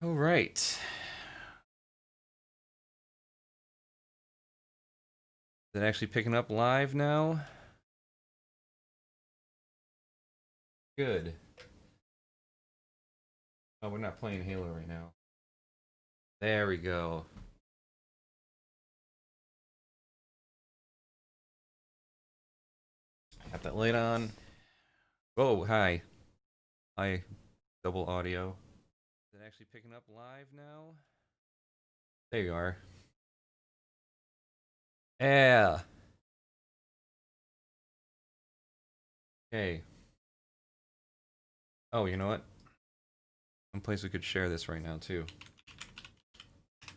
All right. Is it actually picking up live now? Good. Oh, we're not playing Halo right now. There we go. Got that light on. Oh, hi. Hi, double audio. Is it actually picking up live now? There you are. Yeah. Okay. Oh, you know what? One place we could share this right now, too. A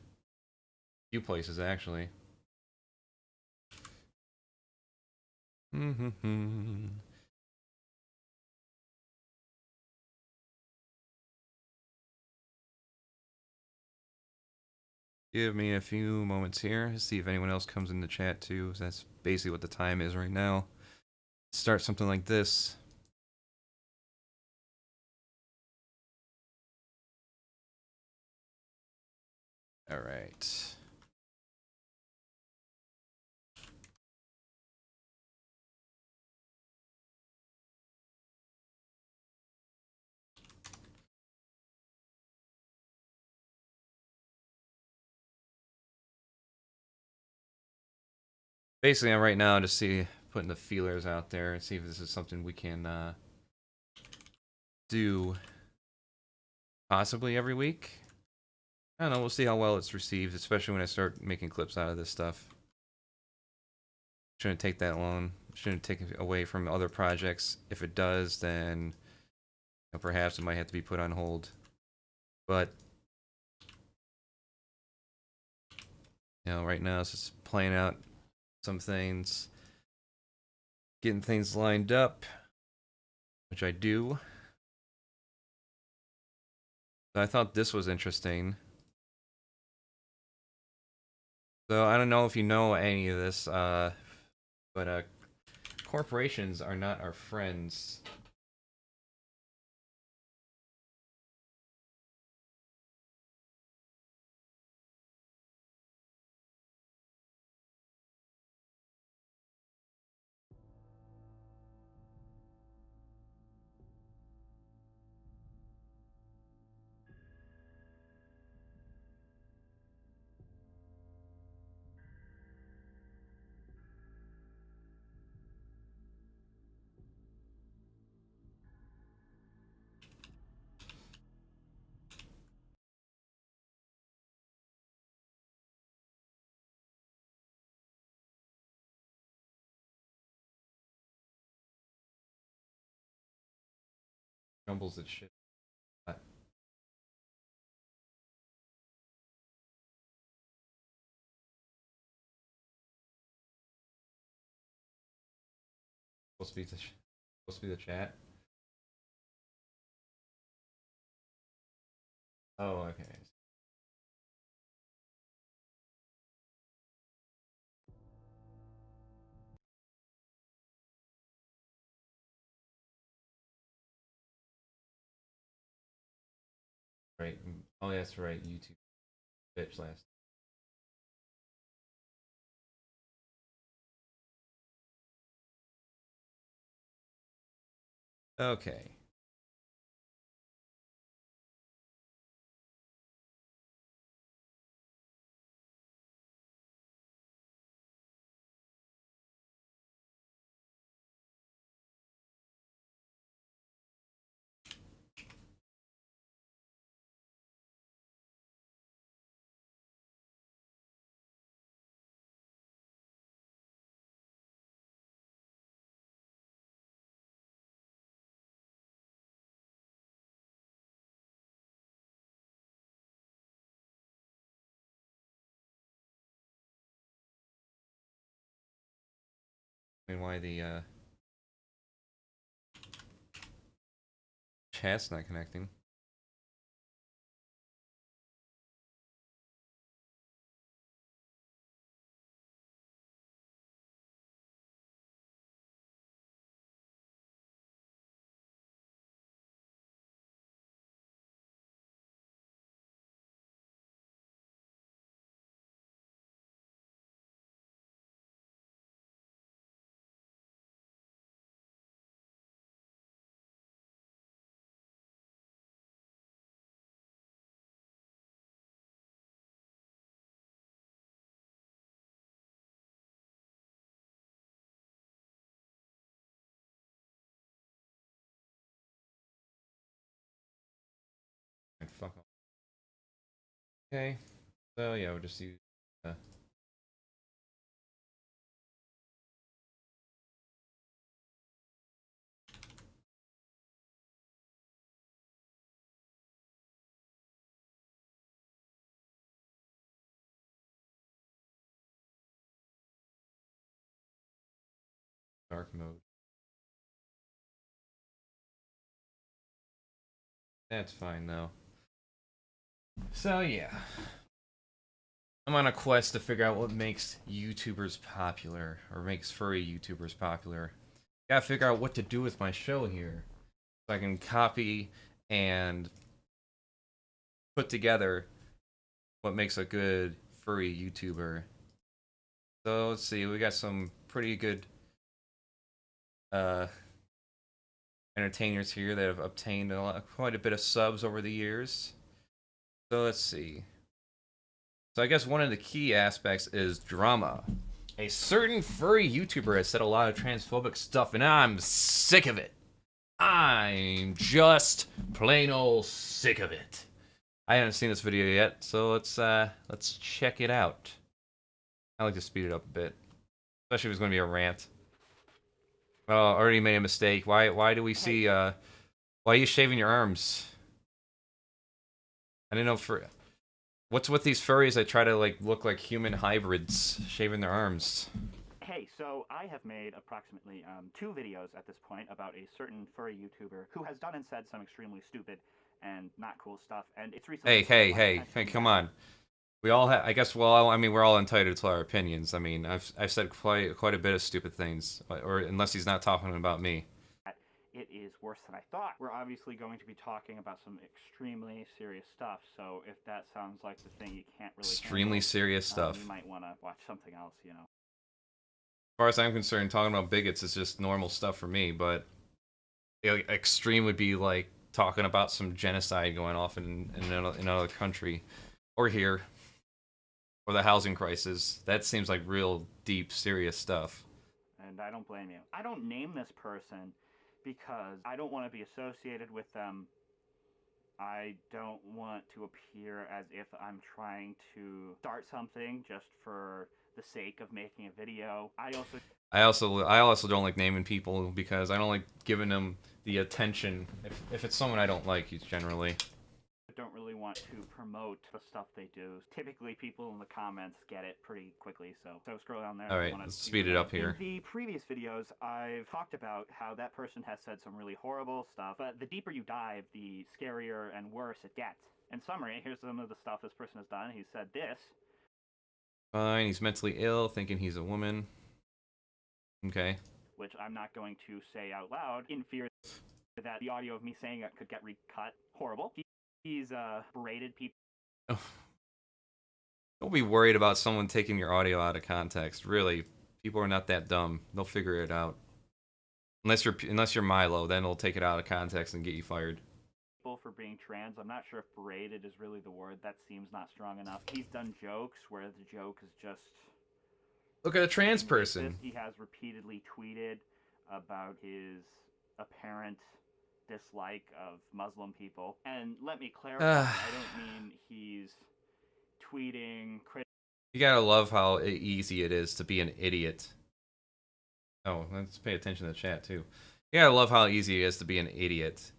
few places, actually. Give me a few moments here to see if anyone else comes in the chat, too. That's basically what the time is right now. Start something like this. All right. Basically, I'm right now just putting the feelers out there and see if this is something we can do possibly every week. I don't know. We'll see how well it's received, especially when I start making clips out of this stuff. Shouldn't take that long. Shouldn't take it away from other projects. If it does, then perhaps it might have to be put on hold. But right now it's just playing out some things, getting things lined up, which I do. So I thought this was interesting. So I don't know if you know any of this, but corporations are not our friends. Jumbles that shit. Supposed to be the chat. Oh, okay. Right. Oh, yeah, that's right. YouTube bitch last. Okay. I mean, why the chat's not connecting? fuck off. Okay. So yeah, we'll just use dark mode. That's fine though. So yeah. I'm on a quest to figure out what makes YouTubers popular, or makes furry YouTubers popular. Gotta figure out what to do with my show here, so I can copy and put together what makes a good furry YouTuber. So let's see, we got some pretty good entertainers here that have obtained quite a bit of subs over the years. So let's see. So I guess one of the key aspects is drama. A certain furry YouTuber has said a lot of transphobic stuff, and I'm sick of it. I'm just plain old sick of it. I haven't seen this video yet, so let's check it out. I like to speed it up a bit, especially if it's going to be a rant. Well, I already made a mistake. Why do we see why are you shaving your arms? I didn't know for what's with these furries that try to like look like human hybrids shaving their arms. Hey, so I have made approximately 2 videos at this point about a certain furry YouTuber who has done and said some extremely stupid and not cool stuff, and it's recently... Hey, come on. We all have, I guess, well, I mean, we're all entitled to our opinions. I mean, I've said quite a bit of stupid things, or unless he's not talking about me. It is worse than I thought. We're obviously going to be talking about some extremely serious stuff, so if that sounds like the thing you can't really Extremely serious stuff. You might want to watch something else, you know. As far as I'm concerned, talking about bigots is just normal stuff for me, but extreme would be like talking about some genocide going off in another country, or here, or the housing crisis. That seems like real deep, serious stuff. And I don't blame you. I don't name this person because I don't want to be associated with them. I don't want to appear as if I'm trying to start something just for the sake of making a video. I also don't like naming people because I don't like giving them the attention. If it's someone I don't like, generally. Don't really want to promote the stuff they do. Typically, people in the comments get it pretty quickly, so scroll down there. All right, let's speed it up here. In the previous videos, I've talked about how that person has said some really horrible stuff, but the deeper you dive, the scarier and worse it gets. In summary, here's some of the stuff this person has done. He said this. Fine, he's mentally ill, thinking he's a woman. Okay. Which I'm not going to say out loud, in fear that the audio of me saying it could get recut. Horrible. He's berated people. Oh. Don't be worried about someone taking your audio out of context. Really, people are not that dumb. They'll figure it out. Unless you're Milo, then they'll take it out of context and get you fired. People for being trans. I'm not sure if berated is really the word. That seems not strong enough. He's done jokes where the joke is just... Look at a trans person. He has repeatedly tweeted about his apparent dislike of Muslim people. And let me clarify, I don't mean he's tweeting... You gotta love how easy it is to be an idiot. Oh, let's pay attention to the chat too. You gotta love how easy it is to be an idiot.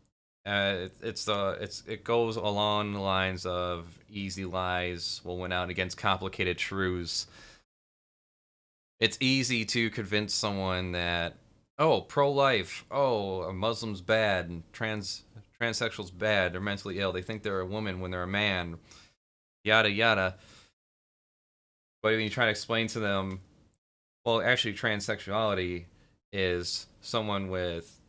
It goes along the lines of easy lies will win out against complicated truths. It's easy to convince someone that, oh, pro-life, oh, a Muslim's bad, and transsexual's bad, they're mentally ill, they think they're a woman when they're a man, yada yada. But when you try to explain to them, well, actually transsexuality is someone with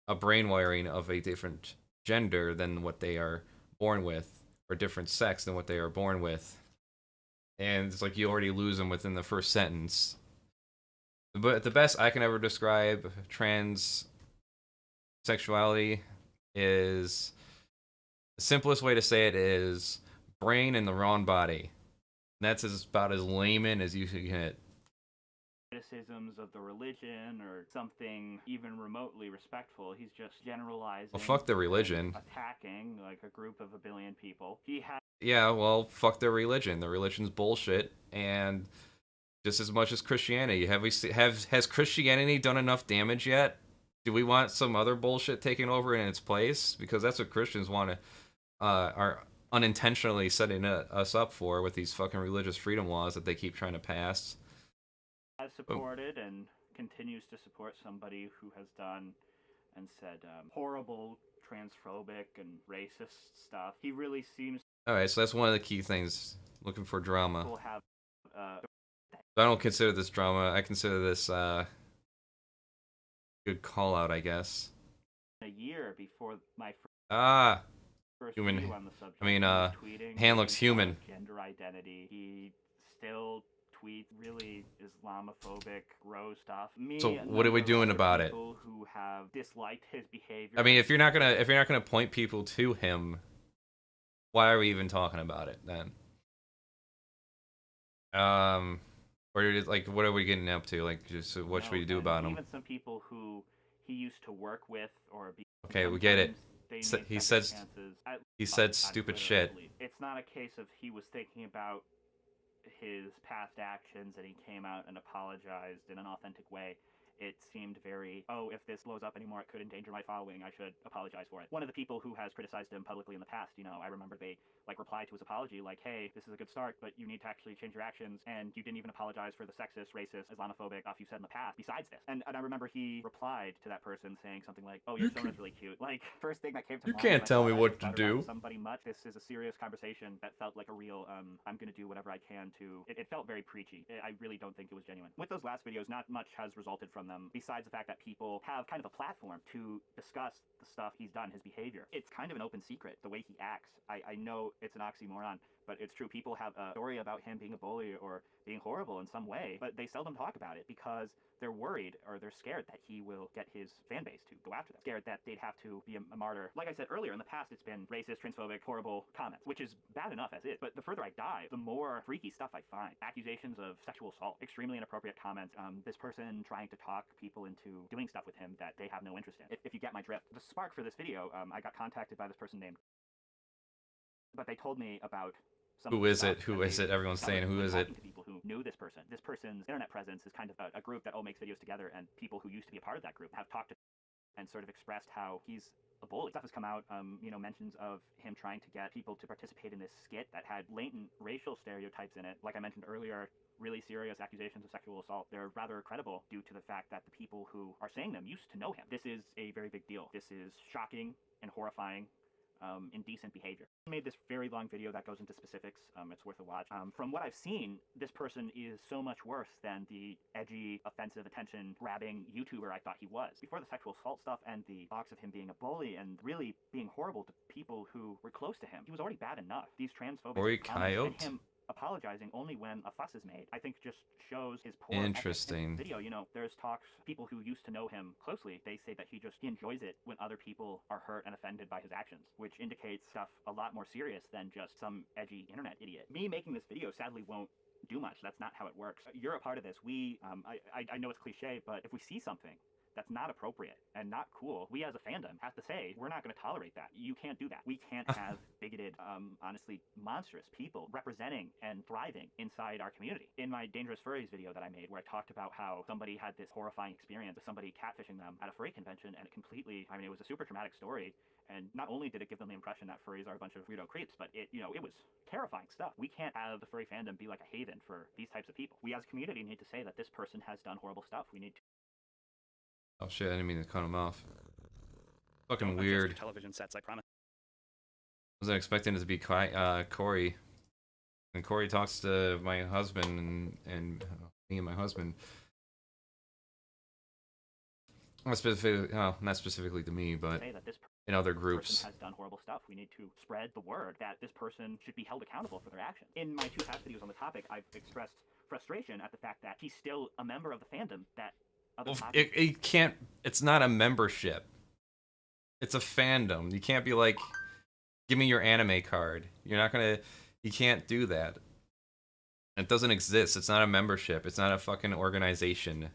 a brain wiring of a different gender than what they are born with, or different sex than what they are born with. And it's like you already lose them within the first sentence. But the best I can ever describe transsexuality is... the simplest way to say it is brain in the wrong body. And that's about as layman as you can get. criticisms of the religion or something even remotely respectful. He's just generalizing. Well, fuck the religion. Attacking like a group of 1 billion people. He had. Yeah, well, fuck their religion. The religion's bullshit, and just as much as Christianity. Has Christianity done enough damage yet? Do we want some other bullshit taking over in its place? Because that's what Christians want to are unintentionally setting us up for with these fucking religious freedom laws that they keep trying to pass. Has supported and continues to support somebody who has done and said horrible transphobic and racist stuff. He really seems. Alright, so that's one of the key things. Looking for drama. People have, I don't consider this drama. I consider this good call out, I guess. A year before my first human. video on the subject. I mean, tweeting hand looks human. Gender identity. He still tweets really Islamophobic, gross stuff. So what are we doing about it? People who have disliked his behavior. I mean, if you're not gonna point people to him, why are we even talking about it then? Or like, what are we getting up to? Like, just what should we do about him? Even some people who he used to work with or be. Okay, we get it. He said stupid shit. It's not a case of he was thinking about his past actions and he came out and apologized in an authentic way. It seemed very, oh, if this blows up anymore, it could endanger my following. I should apologize for it. One of the people who has criticized him publicly in the past, you know, I remember they like replied to his apology like, hey, this is a good start, but you need to actually change your actions, and you didn't even apologize for the sexist, racist, Islamophobic stuff you said in the past besides this. And I remember he replied to that person saying something like, oh, your son is really cute. Like, first thing that came to mind. You can't tell me what to do. Somebody much. This is a serious conversation that felt like a real, I'm going to do whatever I can to. It felt very preachy. I really don't think it was genuine. With those last videos, not much has resulted from them besides the fact that people have kind of a platform to discuss the stuff he's done, his behavior. It's kind of an open secret, the way he acts. I know it's an oxymoron, but it's true. People have a story about him being a bully or being horrible in some way, but they seldom talk about it because they're worried or they're scared that he will get his fan base to go after them. Scared that they'd have to be a martyr. Like I said earlier, in the past it's been racist, transphobic, horrible comments, which is bad enough as is. But the further I dive, the more freaky stuff I find. Accusations of sexual assault, extremely inappropriate comments, this person trying to talk people into doing stuff with him that they have no interest in. If you get my drift. The spark for this video, I got contacted by this person named, but they told me about who is it? Who is it? Everyone's saying, who is it? To people who knew this person. This person's internet presence is kind of a group that all makes videos together, and people who used to be a part of that group have talked to and sort of expressed how he's a bully. Stuff has come out, you know, mentions of him trying to get people to participate in this skit that had latent racial stereotypes in it. Like I mentioned earlier, really serious accusations of sexual assault. They're rather credible due to the fact that the people who are saying them used to know him. This is a very big deal. This is shocking and horrifying. Indecent behavior. I made this very long video that goes into specifics. It's worth a watch. From what I've seen, this person is so much worse than the edgy, offensive, attention-grabbing YouTuber I thought he was. Before the sexual assault stuff and the talks of him being a bully and really being horrible to people who were close to him, he was already bad enough. These transphobic comments and him apologizing only when a fuss is made, I think just shows his poor interesting video. You know, there's talks, people who used to know him closely, they say that he enjoys it when other people are hurt and offended by his actions, which indicates stuff a lot more serious than just some edgy internet idiot. Me making this video sadly won't do much. That's not how it works. You're a part of this. We, I know it's cliche, but if we see something that's not appropriate and not cool, we as a fandom have to say, we're not going to tolerate that. You can't do that. We can't have bigoted, honestly monstrous people representing and thriving inside our community. In my Dangerous Furries video that I made, where I talked about how somebody had this horrifying experience with somebody catfishing them at a furry convention, and it completely, I mean, it was a super traumatic story, and not only did it give them the impression that furries are a bunch of weirdo creeps, but it, you know, it was terrifying stuff. We can't have the furry fandom be like a haven for these types of people. We as a community need to say that this person has done horrible stuff. We need to. Oh shit, I didn't mean to cut him off. Fucking weird. Television sets, I promise. Wasn't expecting it to be Corey. And Corey talks to my husband and me and my husband. Not specifically to me, but in other groups. Has done horrible stuff. We need to spread the word that this person should be held accountable for their actions. In my 2 past videos on the topic, I've expressed frustration at the fact that he's still a member of the fandom that. Well, it can't. It's not a membership. It's a fandom. You can't be like, give me your anime card. You're not gonna. You can't do that. It doesn't exist. It's not a membership. It's not a fucking organization.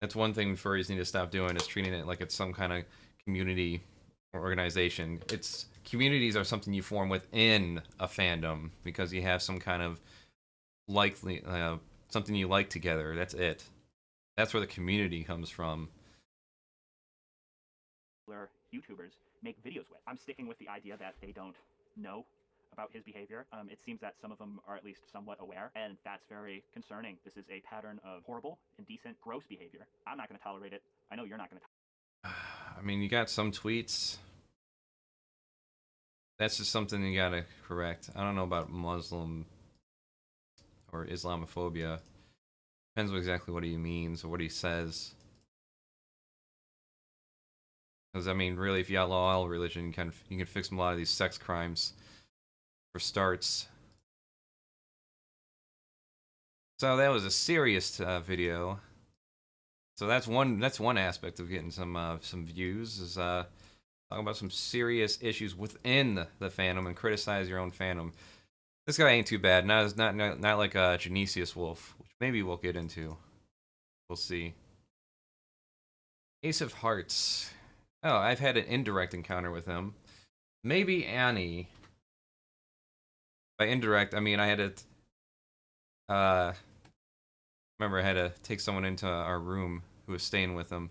That's one thing furries need to stop doing, is treating it like it's some kind of community or organization. It's communities are something you form within a fandom because you have some kind of likely something you like together. That's it. That's where the community comes from. YouTubers make videos with. I'm sticking with the idea that they don't know about his behavior. It seems that some of them are at least somewhat aware, and that's very concerning. This is a pattern of horrible, indecent, gross behavior. I'm not going to tolerate it. I know you're not going to. I mean, you got some tweets. That's just something you gotta correct. I don't know about Muslim or Islamophobia. Depends exactly what he means or what he says. Because I mean, really, if you outlaw all religion, you can fix a lot of these sex crimes. For starts. So that was a serious video. So that's one aspect of getting some views, is talk about some serious issues within the fandom and criticize your own fandom. This guy ain't too bad. Not like Genesius Wolf, which maybe we'll get into. We'll see. Ace of Hearts. Oh, I've had an indirect encounter with him. Maybe Annie. By indirect, I mean I had to. Remember, I had to take someone into our room who was staying with him.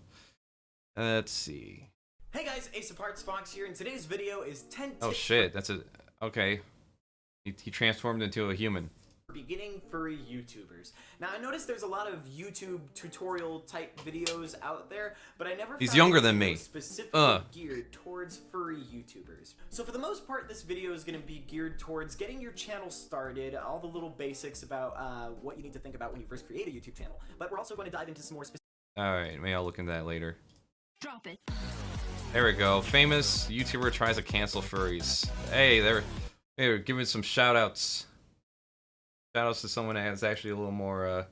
Let's see. Hey guys, Ace of Hearts Fox here, and today's video is 10 tips. Oh shit, that's a okay. He transformed into a human. Beginning furry YouTubers. Now I noticed there's a lot of YouTube tutorial type videos out there, but I never He's found younger a than video me. Specifically geared towards furry YouTubers. So for the most part, this video is going to be geared towards getting your channel started, all the little basics about what you need to think about when you first create a YouTube channel. But we're also going to dive into some more specific. Alright, maybe I'll look into that later. Drop it. There we go. Famous YouTuber tries to cancel furries. Hey, they're giving some shout outs. Shout outs to someone that has actually a little more, it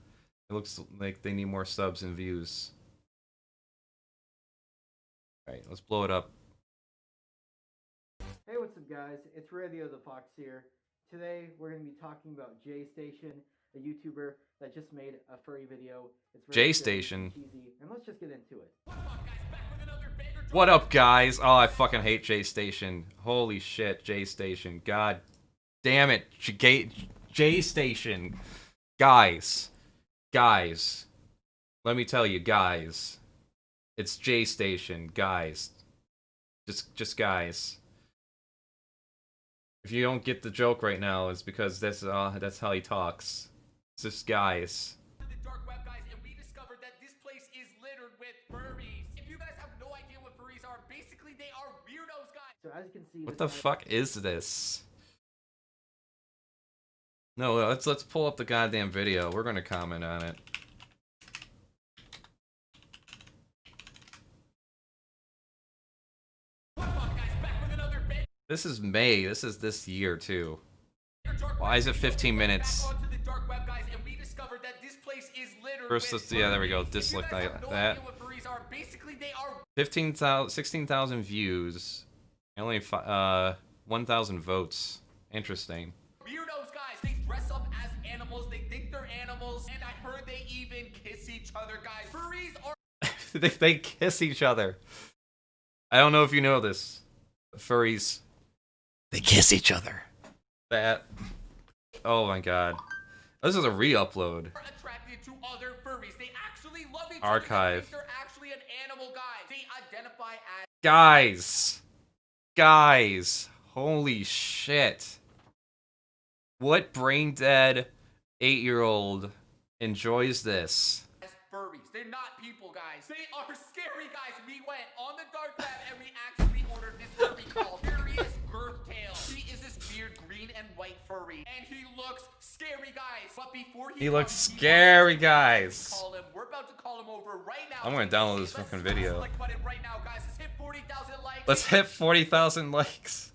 looks like they need more subs and views. Alright, let's blow it up. Hey, what's up guys? It's WeirdZoRs here. Today we're going to be talking about J-Station, a YouTuber that just made a furry video. It's very J-Station? cheesy, and let's just get into it. What up, guys? Oh, I fucking hate J-Station. Holy shit, J-Station. God damn it. J-Station. Guys. Let me tell you, guys. It's J-Station. Guys. Just guys. If you don't get the joke right now, it's because that's how he talks. It's just guys. The dark web, guys, and we discovered that this place is littered with furries. If you guys have no idea what furries are, basically they are weirdos, guys. So as you can see, What the fuck is this? No, let's pull up the goddamn video. We're gonna comment on it. This is May. This is this year too. Why is it 15 minutes? First, let's there we go. Dislike that. 16,000 views. Only 1,000 votes. Interesting. Weirdos, guys. They dress up as animals. They think they're animals, and I heard they even kiss each other, guys. Furries are. they kiss each other. I don't know if you know this. Furries. They kiss each other. That. Oh my god. This is a re-upload. Attracted to other furries. They actually love each Archive. other. They're actually an animal, guys. They identify as. Guys. Holy shit. What brain dead 8-year-old enjoys this? As furries. They're not people, guys. They are scary, guys. We went on the dark web and we actually ordered this furry called Furious Girthtail. He is this weird green and white furry, and he looks scary, guys. But before He looks scary, guys. We're about to call him over right now. I'm gonna download this fucking video. Like button right now, guys. Let's hit 40,000 likes. Let's hit 40,000 likes.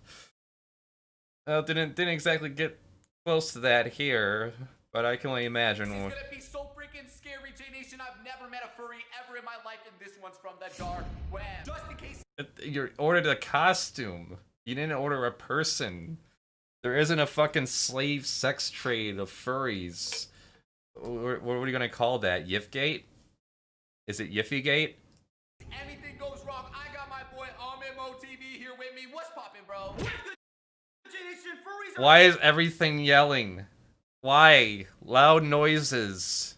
Didn't exactly get close to that here, but I can only imagine. This is gonna be so freaking scary, J Nation. I've never met a furry ever in my life, and this one's from the dark web. Just in case You ordered a costume. You didn't order a person. There isn't a fucking slave sex trade of furries. What are you gonna call that? Yiffgate? Is it Yiffygate? Anything goes wrong, I got my boy Mo TV here with me. What's poppin', bro? Why is everything yelling? Why? Loud noises.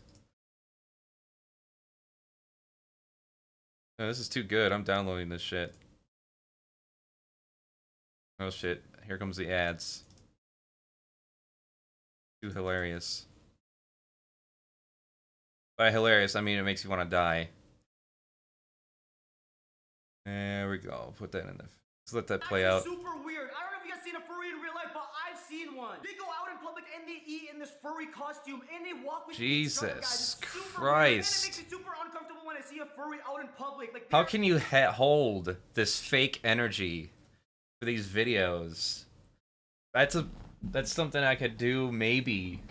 Oh, this is too good. I'm downloading this shit. Oh shit. Here comes the ads. Too hilarious. By hilarious, I mean it makes you want to die. There we go. Put that in there. Let's let that play out. Super weird. I don't know if you guys seen a furry in real life, but I've seen one. They go out in public and they eat in this furry costume and they walk with each other, guys. Jesus It's super Christ. weird, and it makes me super uncomfortable when I see a furry out in public. Like, How can you hold this fake energy for these videos? That's something I could do maybe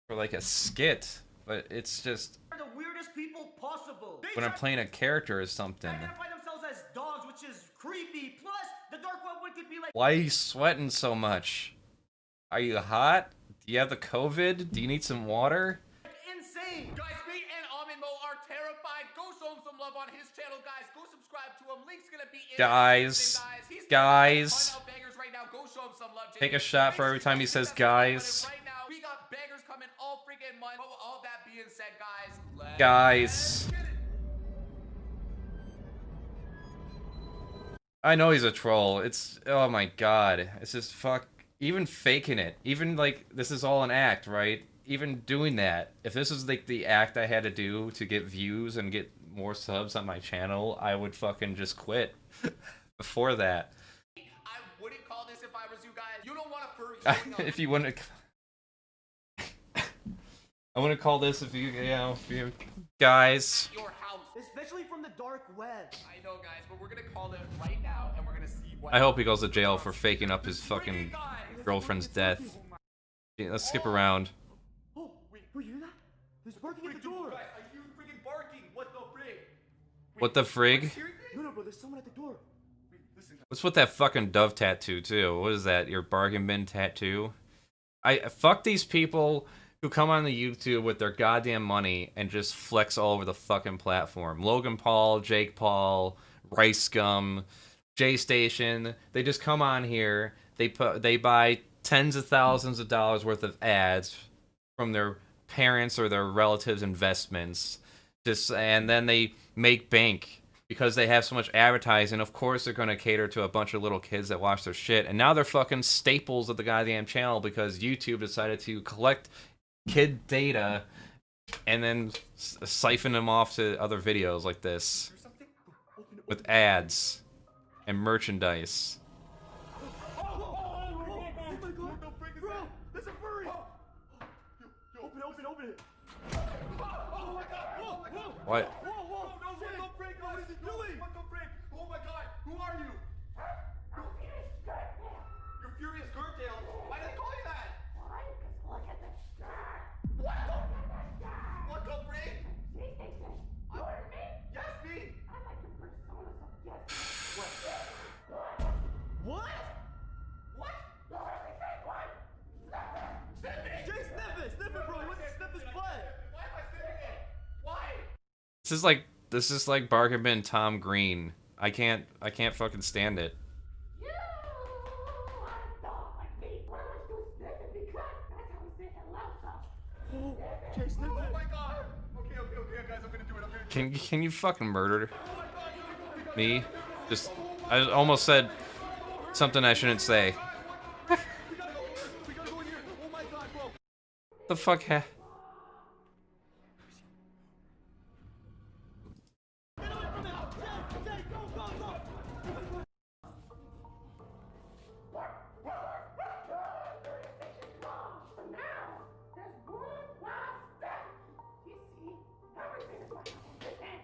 for like a skit, but it's just they're the weirdest people possible. They when I'm try playing a character or something. to identify themselves as dogs, which is creepy. Plus, the dark web one could be like, Why are you sweating so much? Are you hot? Do you have the COVID? Do you need some water? insane. Guys, me and Mo are terrified. Go show him some love on his channel, guys. Go subscribe to him. Link's gonna be in the Guys. description, guys. He's Guys. putting out bangers right now. Go show him some love, Take a Jason. shot for Make every sure time you he says hit that subscribe guys. button right now. We got bangers coming all freaking month. But with all that being said, guys, let's Guys. get it. I know he's a troll. It's, oh my god. It's just fuck. Even faking it. Even like, this is all an act, right? Even doing that. If this was like the act I had to do to get views and get more subs on my channel, I would fucking just quit. Before that. I wouldn't call this if I was you guys. You don't want a furry showing up. If you wouldn't... I wouldn't call this if you, if you... Guys. At your house. Especially from the dark web. I know, guys, but we're gonna call it right now, and we're gonna see what. I hope he goes to jail for faking up his fucking girlfriend's death. Yeah, let's skip around. Oh, wait, you hear that? There's barking at the door. Guys, are you freaking barking? What the frig? What the frig? No, bro, there's someone at the door. What's with that fucking dove tattoo, too? What is that, your bargain bin tattoo? Fuck these people who come on the YouTube with their goddamn money and just flex all over the fucking platform. Logan Paul, Jake Paul, Rice Gum, J Station. They just come on here. They buy tens of thousands of dollars worth of ads from their parents or their relatives' investments. And then they make bank because they have so much advertising. Of course they're going to cater to a bunch of little kids that watch their shit. And now they're fucking staples of the goddamn channel because YouTube decided to collect kid data and then siphon them off to other videos like this with ads and merchandise. Oh my god, bro, there's a furry. Open it. Oh my god, whoa. What? Whoa, no, break, what is it doing? What the frig? Oh my god, who are you? You're Furious Gurtail. Why do they call you that? What the frig? Yes, me. What? What? Jay, sniff it, bro. He wants to sniff his butt. Why am I sniffing it? Why? This is like bargain bin Tom Green. I can't fucking stand it. Jay, sniff Oh it. my god. Okay, guys, I'm gonna do it. Can you fucking murder me? I almost said something I shouldn't say. We gotta go in here. Oh my god, bro. The fuck Jay, go.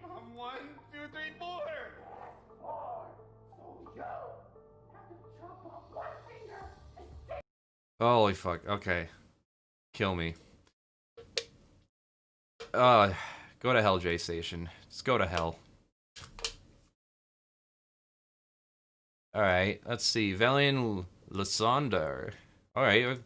I'm 1, 2, 3, 4. Holy fuck. Okay. Kill me. Go to hell, J Station. Just go to hell. Alright, let's see. Valiant Lysander. All right,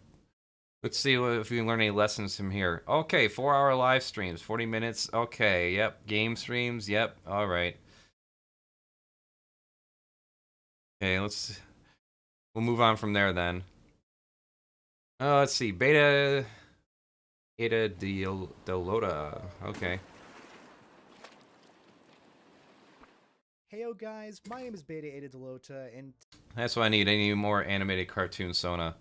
let's see if we can learn any lessons from here. Okay, 4-hour live streams, 40 minutes. Okay, yep. Game streams, yep. All right. Okay, we'll move on from there then. Let's see, Beta Ada Delota. Okay. Heyo guys, my name is Beta Ada Delota, and That's what I need. I need more animated cartoon Sona.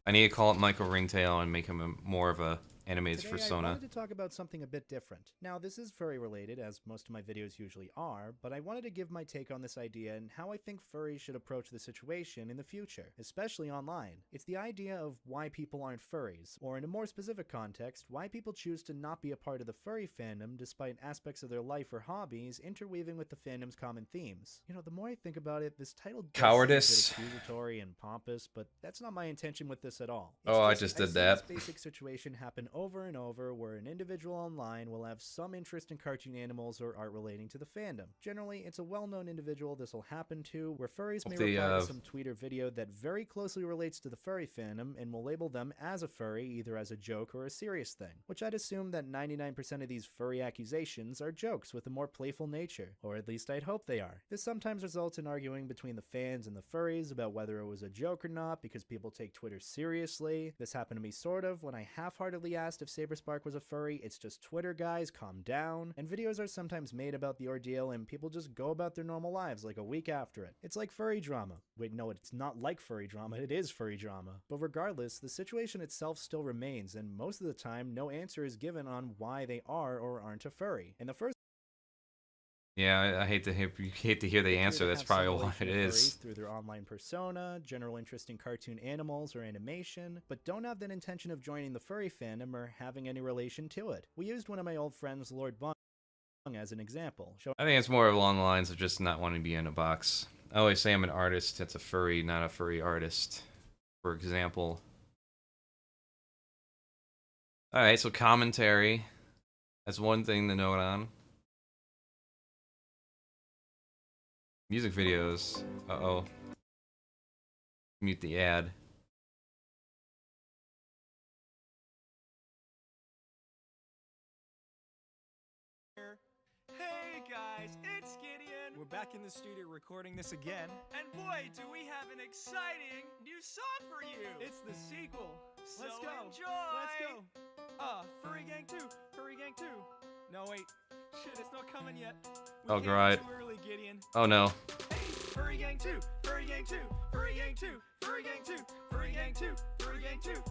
I need to call up Michael Ringtail and make him more of a animated today for I Sona. wanted to talk about something a bit different. Now, this is furry related, as most of my videos usually are, but I wanted to give my take on this idea and how I think furries should approach the situation in the future, especially online. It's the idea of why people aren't furries, or in a more specific context, why people choose to not be a part of the furry fandom despite aspects of their life or hobbies interweaving with the fandom's common themes. You know, the more I think about it, this title does Cowardice. seem a bit accusatory and pompous, but that's not my intention with this at all. Oh, I just did I've seen that. This basic situation happen over and over where an individual online will have some interest in cartoon animals or art relating to the fandom. Generally, it's a well-known individual this will happen to, where furries may reply to some tweet or video that very closely relates to the furry fandom and will label them as a furry either as a joke or a serious thing, which I'd assume that 99% of these furry accusations are jokes with a more playful nature, or at least I'd hope they are. This sometimes results in arguing between the fans and the furries about whether it was a joke or not because people take Twitter seriously. This happened to me sort of when I half-heartedly asked if Saberspark was a furry. It's just Twitter, guys, calm down. And videos are sometimes made about the ordeal and people just go about their normal lives like a week after it. It's like furry drama. Wait, no, it's not like furry drama, it is furry drama. But regardless, the situation itself still remains, and most of the time, no answer is given on why they are or aren't a furry. In the first Yeah, I hate to hear the answer. That's probably what it is. Through their online persona, general interest in cartoon animals or animation, but don't have that intention of joining the furry fandom or having any relation to it. We used one of my old friends, Lord Bung, as an example. I think it's more along the lines of just not wanting to be in a box. I always say I'm an artist. That's a furry, not a furry artist. For example. Alright, so commentary. That's one thing to note on. Music videos. Uh-oh. Mute the ad. Hey guys, it's Gideon! We're back in the studio recording this again. And boy, do we have an exciting new song for you! It's the sequel. Let's go! Enjoy! Let's go! Furry Gang 2! Furry Gang 2! No, wait. Shit, it's not coming yet. Oh, God. Too early, Gideon. Oh, no. Hey, Furry Gang 2! Furry Gang 2! Furry Gang 2! Furry Gang 2! Furry Gang 2! Furry Gang 2!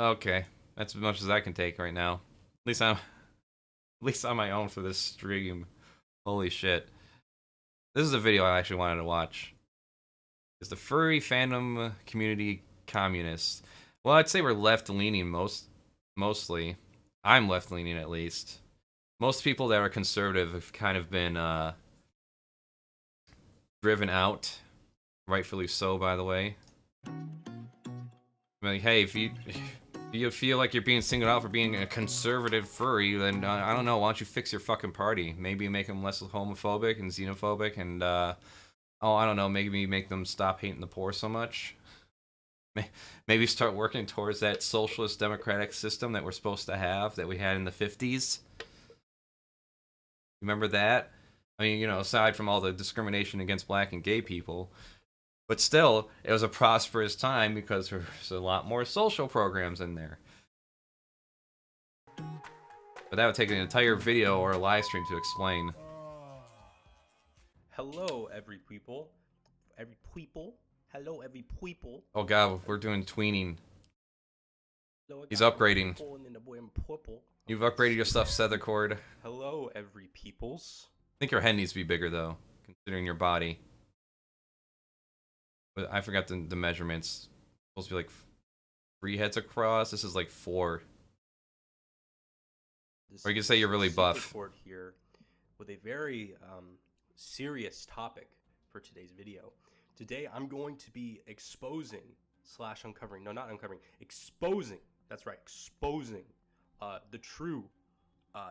Okay. That's as much as I can take right now. At least on my own for this stream. Holy shit. This is a video I actually wanted to watch. Is the furry fandom community communist? Well, I'd say we're left-leaning mostly. I'm left-leaning at least. Most people that are conservative have kind of been driven out. Rightfully so, by the way. Like, hey, if you feel like you're being singled out for being a conservative furry, then I don't know, why don't you fix your fucking party? Maybe make them less homophobic and xenophobic and, oh, I don't know, maybe make them stop hating the poor so much. Maybe start working towards that socialist democratic system that we're supposed to have, that we had in the 50s. Remember that? I mean, you know, aside from all the discrimination against black and gay people, but still, it was a prosperous time because there's a lot more social programs in there. But that would take an entire video or a live stream to explain. Hello, every people. Hello, every people. Oh god, we're doing tweening. Hello, He's upgrading. in the boy in purple. You've upgraded your stuff, Sethercord. Hello, every peoples. I think your head needs to be bigger, though, considering your body. But I forgot the measurements. It's supposed to be like 3 heads across. This is like 4. Or you can say you're really buff. Here with a very serious topic for today's video. Today, I'm going to be exposing / uncovering. No, not uncovering. Exposing. That's right. Exposing the true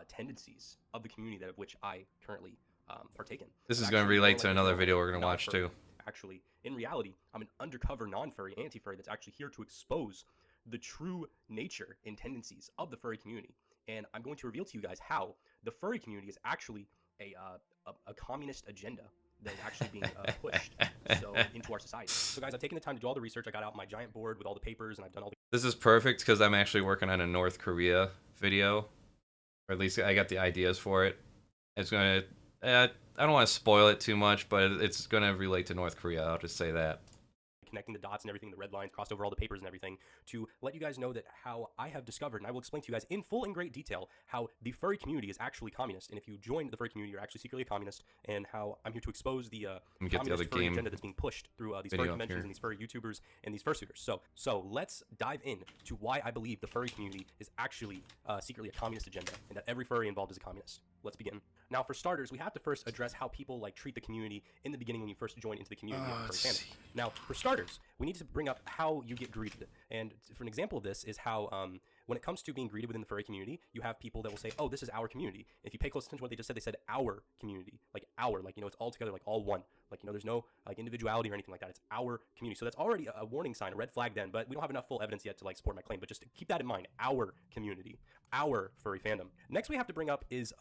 tendencies of the community of which I currently partake in. This is going to relate to another video we're going to watch too. actually, in reality, I'm an undercover non-furry, anti-furry that's actually here to expose the true nature and tendencies of the furry community. And I'm going to reveal to you guys how the furry community is actually a communist agenda that is actually being pushed into our society. So guys, I've taken the time to do all the research. I got out my giant board with all the papers, and I've done all the... This is perfect because I'm actually working on a North Korea video, or at least I got the ideas for it. It's gonna, I don't want to spoil it too much, but it's gonna relate to North Korea. I'll just say that. Connecting the dots and everything, the red lines, crossed over all the papers and everything, to let you guys know that how I have discovered, and I will explain to you guys in full and great detail, how the furry community is actually communist, and if you join the furry community, you're actually secretly a communist, and how I'm here to expose the communist furry agenda that's being pushed through these furry conventions and these furry YouTubers and these fursuiters. So let's dive in to why I believe the furry community is actually secretly a communist agenda, and that every furry involved is a communist. Let's begin. Now, for starters, we have to first address how people like treat the community in the beginning when you first join into the community of furry fandom. Now, for starters, we need to bring up how you get greeted. And for an example of this is how when it comes to being greeted within the furry community, you have people that will say, oh, this is our community. If you pay close attention to what they said our community, like our, like, you know, it's all together, like all one. Like, you know, there's no like individuality or anything like that. It's our community. So that's already a warning sign, a red flag then, but we don't have enough full evidence yet to like support my claim, but just keep that in mind, our community, our furry fandom. Next we have to bring up is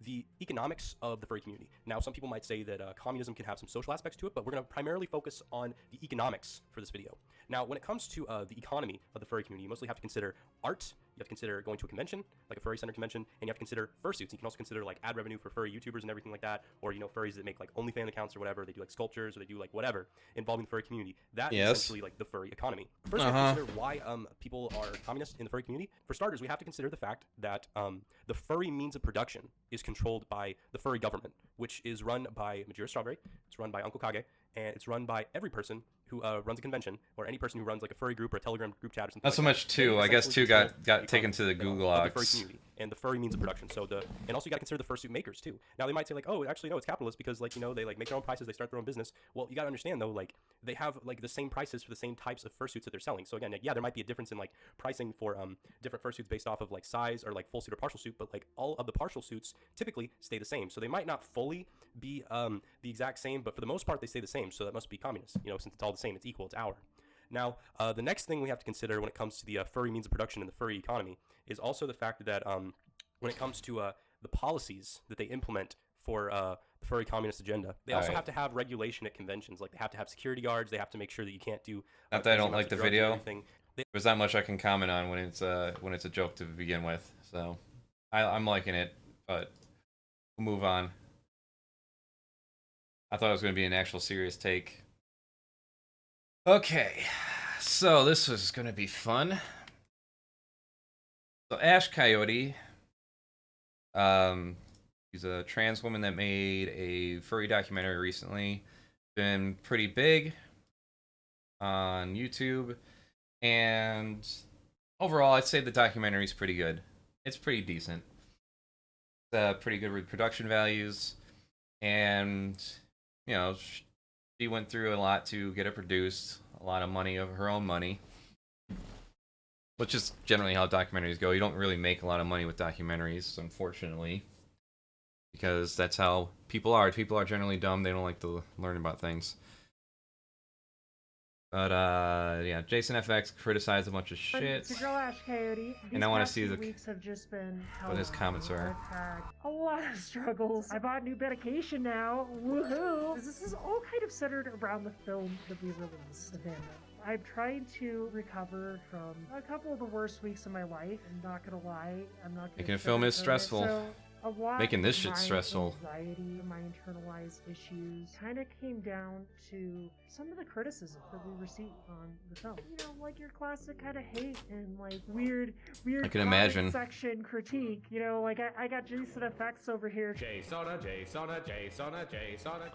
the economics of the furry community. Now, some people might say that communism can have some social aspects to it, but we're going to primarily focus on the economics for this video. Now, when it comes to the economy of the furry community, you mostly have to consider art. You have to consider going to a convention, like a furry center convention, and you have to consider fursuits. You can also consider like ad revenue for furry YouTubers and everything like that, or, you know, furries that make like OnlyFans accounts or whatever. They do like sculptures, or they do like whatever involving the furry community. That is essentially like the furry economy. First, we have to consider why people are communist in the furry community. For starters, we have to consider the fact that the furry means of production is controlled by the furry government, which is run by Majira Strawberry, it's run by Uncle Kage, and it's run by every person who runs a convention, or any person who runs like a furry group or a Telegram group chat or something. Not so much too. I guess too got taken to the Google Docs. And the furry means of production. So and also you got to consider the fursuit makers too. Now they might say like, oh, actually no, it's capitalist because like, you know, they like make their own prices, they start their own business. Well, you got to understand though, like they have like the same prices for the same types of fursuits that they're selling. So again, like, yeah, there might be a difference in like pricing for different fursuits based off of like size or like full suit or partial suit, but like all of the partial suits typically stay the same. So they might not fully be the exact same, but for the most part they stay the same. So that must be communist, you know, since it's all the same, it's equal, it's our. Now, the next thing we have to consider when it comes to the furry means of production in the furry economy is also the fact that when it comes to the policies that they implement for the furry communist agenda, they also have to have regulation at conventions. Like they have to have security guards. They have to make sure that you can't do. Not that I don't like the video. There's not much I can comment on when it's a joke to begin with. So I'm liking it, but we'll move on. I thought it was going to be an actual serious take. Okay, so this was going to be fun. So Ash Coyote, she's a trans woman that made a furry documentary recently. Been pretty big on YouTube, and overall, I'd say the documentary is pretty good. It's pretty decent. It's pretty good with production values, and you know, she went through a lot to get it produced. A lot of money of her own money, which is generally how documentaries go. You don't really make a lot of money with documentaries, unfortunately, because that's how people are. People are generally dumb. They don't like to learn about things. But yeah, Jason FX criticized a bunch of shit. It's your girl Ash Coyote. And I want to see weeks have just been what his comments are. I've had a lot of struggles. I bought new medication now. Woohoo! This is all kind of centered around the film that we released, The Vandal. I'm trying to recover from a couple of the worst weeks of my life. I'm not gonna lie. I'm not gonna. Making a film is stressful. So, a lot making this shit my stressful. Anxiety, my internalized issues kind of came down to some of the criticism that we received on the film. You know, like your classic kind of hate and like weird I can imagine. section critique. You know, like I got Jason FX over here. J-Sona. I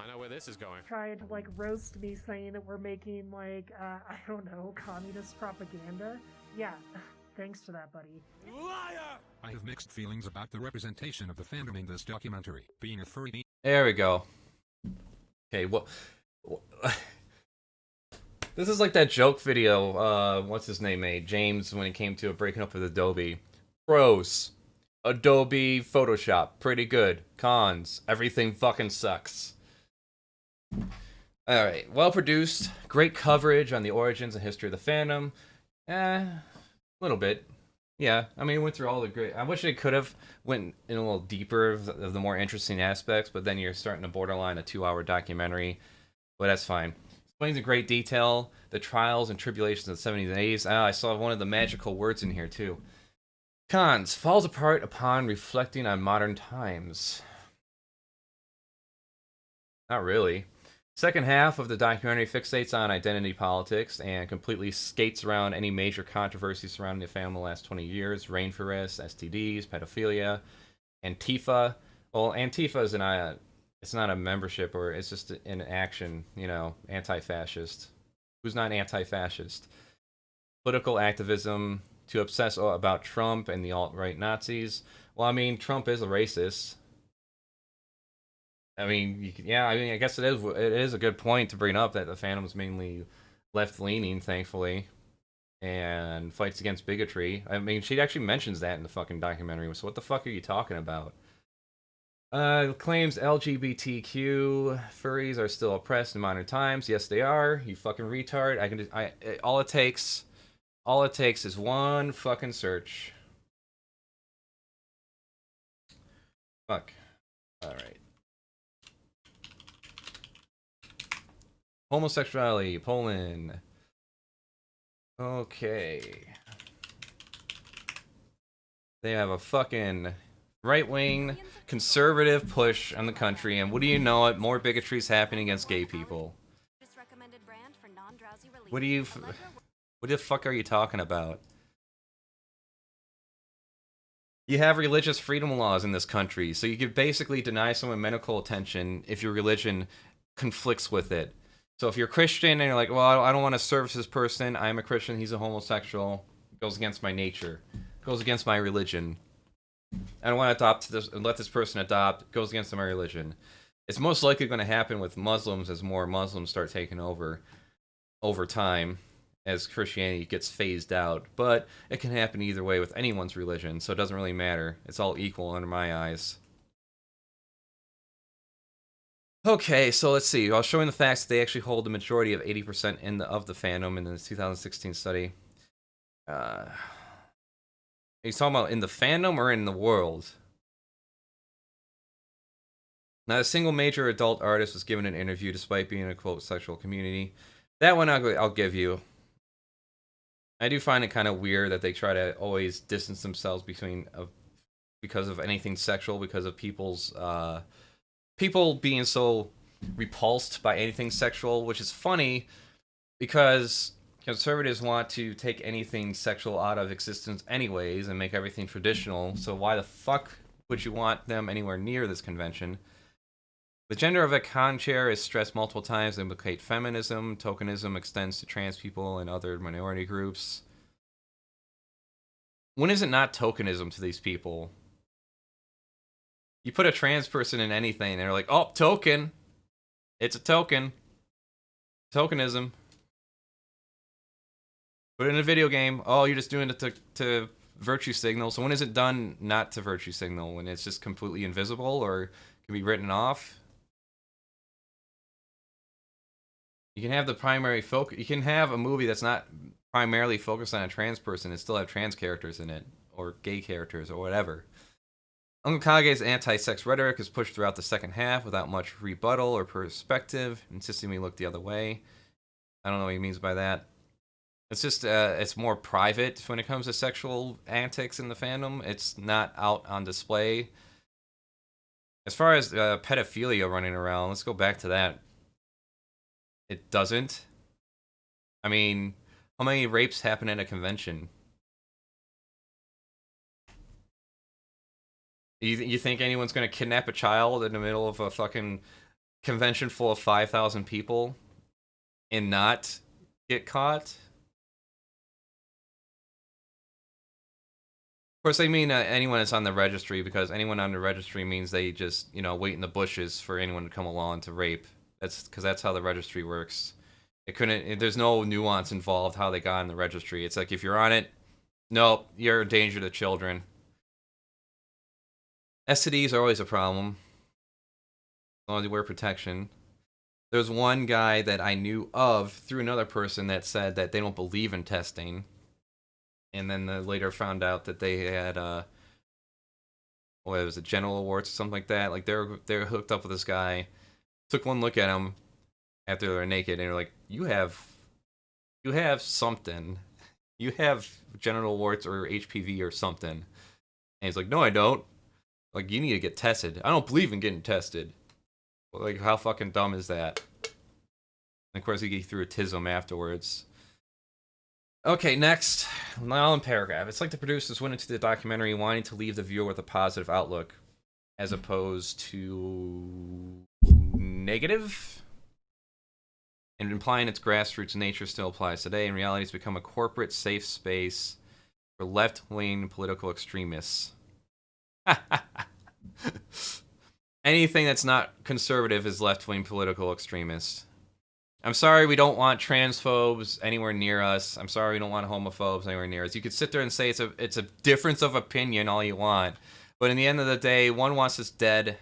know where this is going. Trying to like roast me, saying that we're making like I don't know, communist propaganda. Yeah. Thanks for that, buddy. Liar! I have mixed feelings about the representation of the fandom in this documentary. Being a furry... There we go. Okay, what? This is like that joke video, what's his name made? James, when it came to breaking up with Adobe. Pros. Adobe Photoshop. Pretty good. Cons. Everything fucking sucks. Alright, well produced, great coverage on the origins and history of the fandom. A little bit. Yeah, I mean, went through all the great... I wish it could have went in a little deeper of the more interesting aspects, but then you're starting to borderline a 2-hour documentary. But that's fine. Explains in great detail the trials and tribulations of the 70s and 80s. I saw one of the magical words in here, too. Cons. Falls apart upon reflecting on modern times. Not really. Second half of the documentary fixates on identity politics and completely skates around any major controversies surrounding the family the last 20 years. Rainforests, STDs, pedophilia, Antifa. Well, Antifa is it's not a membership, or it's just an action, you know, anti-fascist. Who's not anti-fascist? Political activism to obsess about Trump and the alt-right Nazis. Well, I mean, Trump is a racist. I mean, I guess it is a good point to bring up that the fandom's mainly left-leaning, thankfully, and fights against bigotry. I mean, she actually mentions that in the fucking documentary, so what the fuck are you talking about? Claims LGBTQ furries are still oppressed in modern times. Yes, they are. You fucking retard. All it takes is one fucking search. Fuck. Alright. Homosexuality, Poland. Okay. They have a fucking right-wing conservative push on the country, and what do you know it? More bigotry is happening against gay people. What the fuck are you talking about? You have religious freedom laws in this country, so you could basically deny someone medical attention if your religion conflicts with it. So if you're Christian and you're like, well, I don't want to service this person, I'm a Christian, he's a homosexual, it goes against my nature, it goes against my religion. I don't want to adopt this and let this person adopt, it goes against my religion. It's most likely going to happen with Muslims as more Muslims start taking over time, as Christianity gets phased out. But it can happen either way with anyone's religion, so it doesn't really matter. It's all equal under my eyes. Okay, so let's see. I was showing the facts that they actually hold the majority of 80% of the fandom in the 2016 study. Are you talking about in the fandom or in the world? Not a single major adult artist was given an interview despite being in a, quote, sexual community. That one I'll give you. I do find it kind of weird that they try to always distance themselves because of anything sexual, because of people being so repulsed by anything sexual, which is funny because conservatives want to take anything sexual out of existence anyways and make everything traditional, so why the fuck would you want them anywhere near this convention? The gender of a con chair is stressed multiple times to implicate feminism. Tokenism extends to trans people and other minority groups. When is it not tokenism to these people? You put a trans person in anything, and they're like, oh, token. It's a token. Tokenism. Put it in a video game. Oh, you're just doing it to virtue signal. So when is it done not to virtue signal? When it's just completely invisible or can be written off? You can have the primary focus. You can have a movie that's not primarily focused on a trans person and still have trans characters in it, or gay characters, or whatever. Uncle Kage's anti-sex rhetoric is pushed throughout the second half without much rebuttal or perspective, insisting we look the other way. I don't know what he means by that. It's just, it's more private when it comes to sexual antics in the fandom. It's not out on display. As far as pedophilia running around, let's go back to that. It doesn't. I mean, how many rapes happen at a convention? You think anyone's going to kidnap a child in the middle of a fucking convention full of 5,000 people and not get caught? Of course, I mean anyone that's on the registry, because anyone on the registry means they just, you know, wait in the bushes for anyone to come along to rape. That's because that's how the registry works. There's no nuance involved how they got on the registry. It's like, if you're on it, nope, you're a danger to children. STDs are always a problem. As long as you wear protection. There's one guy that I knew of through another person that said that they don't believe in testing. And then later found out that they had, what was it, genital awards or something like that. Like, they're hooked up with this guy. Took one look at him after they're naked, and they're like, you have something. You have genital warts or HPV or something. And he's like, no, I don't. Like, you need to get tested. I don't believe in getting tested. Like, how fucking dumb is that? And of course, he threw a tism afterwards. Okay, next. Now in paragraph. It's like the producers went into the documentary wanting to leave the viewer with a positive outlook, as opposed to negative, and implying its grassroots nature still applies today. In reality, it's become a corporate safe space for left-wing political extremists. Anything that's not conservative is left-wing political extremist. I'm sorry we don't want transphobes anywhere near us. I'm sorry we don't want homophobes anywhere near us. You could sit there and say it's a difference of opinion all you want, but in the end of the day, one wants us dead,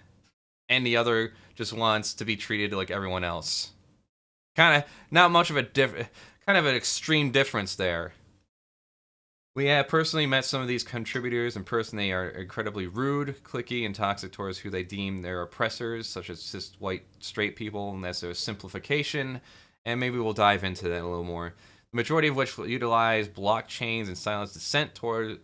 and the other just wants to be treated like everyone else. Kind of not much of a kind of an extreme difference there. We have personally met some of these contributors in person. They are incredibly rude, cliquey, and toxic towards who they deem their oppressors, such as cis white straight people, and that's their simplification, and maybe we'll dive into that a little more. The majority of which will utilize blockchains and silence dissent toward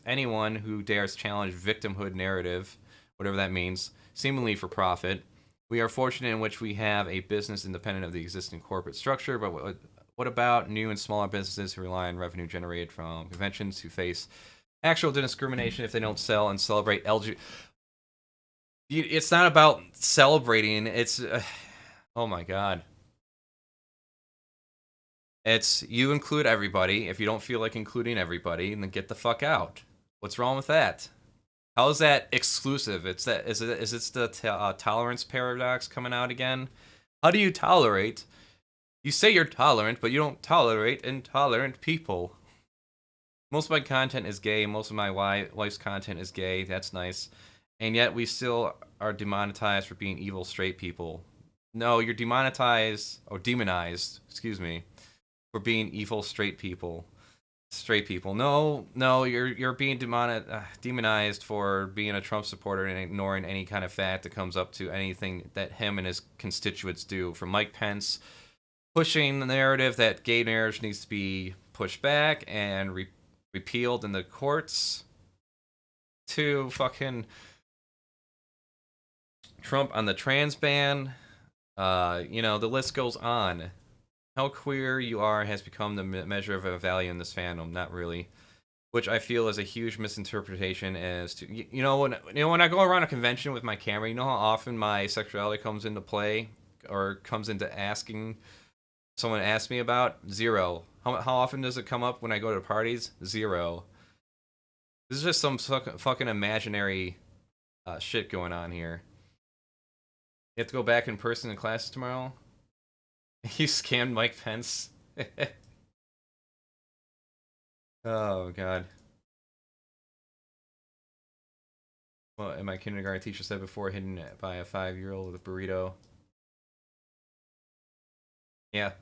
anyone who dares challenge victimhood narrative, whatever that means, seemingly for profit. We are fortunate in which we have a business independent of the existing corporate structure, but what about new and smaller businesses who rely on revenue generated from conventions who face actual discrimination if they don't sell and celebrate LGBT? It's not about celebrating. It's, oh my God. It's, you include everybody. If you don't feel like including everybody, then get the fuck out. What's wrong with that? How is that exclusive? Is it the tolerance paradox coming out again? How do you tolerate? You say you're tolerant, but you don't tolerate intolerant people. Most of my content is gay. Most of my wife's content is gay. That's nice. And yet we still are demonetized for being evil straight people. No, you're demonetized, or demonized, excuse me, for being evil straight people. Straight people. No, you're being demonized for being a Trump supporter and ignoring any kind of fact that comes up to anything that him and his constituents do. From Mike Pence pushing the narrative that gay marriage needs to be pushed back and repealed in the courts, to fucking Trump on the trans ban. You know, the list goes on. How queer you are has become the measure of a value in this fandom. Not really. Which I feel is a huge misinterpretation as to, when I go around a convention with my camera, you know how often my sexuality comes into play, or comes into asking someone asked me about? Zero. How often does it come up when I go to parties? Zero. This is just some fucking imaginary shit going on here. You have to go back in person in classes tomorrow? You scammed Mike Pence? Oh, God. Well, and my kindergarten teacher said before, hidden by a 5-year-old with a burrito. Yeah.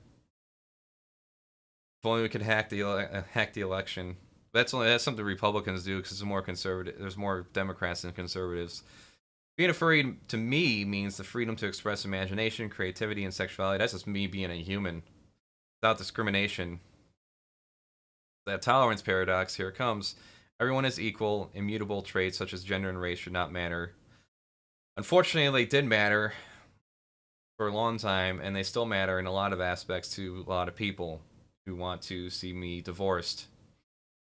If only we could hack the election. That's something Republicans do, because it's more conservative. There's more Democrats than conservatives. Being a furry, to me, means the freedom to express imagination, creativity, and sexuality. That's just me being a human, without discrimination. That tolerance paradox, here it comes. Everyone is equal. Immutable traits such as gender and race should not matter. Unfortunately, they did matter for a long time, and they still matter in a lot of aspects to a lot of people who want to see me divorced.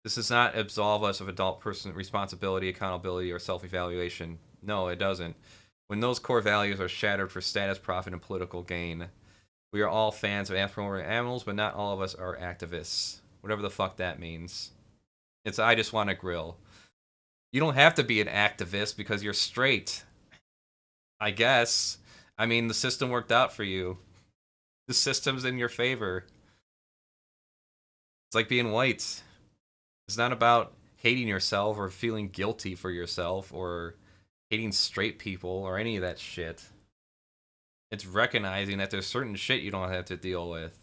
This does not absolve us of adult person responsibility, accountability, or self-evaluation. No, it doesn't. When those core values are shattered for status, profit, and political gain. We are all fans of anthropomorphic animals, but not all of us are activists. Whatever the fuck that means. It's I just want to grill. You don't have to be an activist because you're straight. I guess. I mean, the system worked out for you. The system's in your favor. It's like being white. It's not about hating yourself or feeling guilty for yourself or hating straight people or any of that shit. It's recognizing that there's certain shit you don't have to deal with.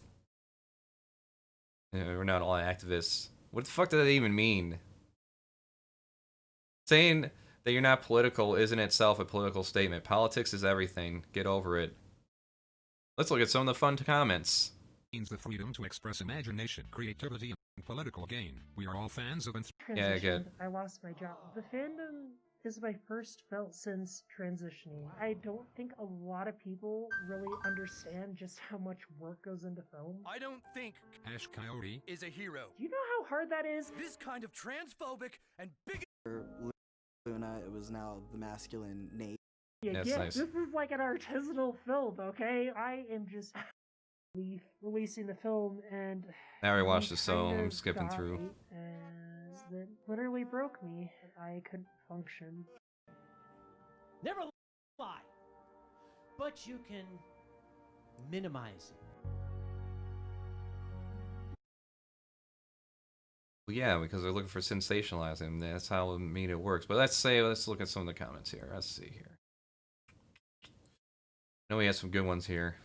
We're not all activists. What the fuck does that even mean? Saying that you're not political isn't itself a political statement. Politics is everything. Get over it. Let's look at some of the fun comments. Means the freedom to express imagination, creativity, and political gain. We are all fans of Yeah, good. I lost my job. The fandom is my first felt since transitioning. I don't think a lot of people really understand just how much work goes into film. I don't think Ash Coyote is a hero. Do you know how hard that is? This kind of transphobic and bigoted. Luna, it was now the masculine Nate. Yeah, That's yeah, nice. This is like an artisanal film, okay? I am just releasing the film, and I already watched this, so kind I'm of skipping got through. it, and that literally broke me. I couldn't function. Never lie, but you can minimize it. Well, yeah, because they're looking for sensationalizing. That's how the media works. But let's look at some of the comments here. Let's see here. I know we have some good ones here.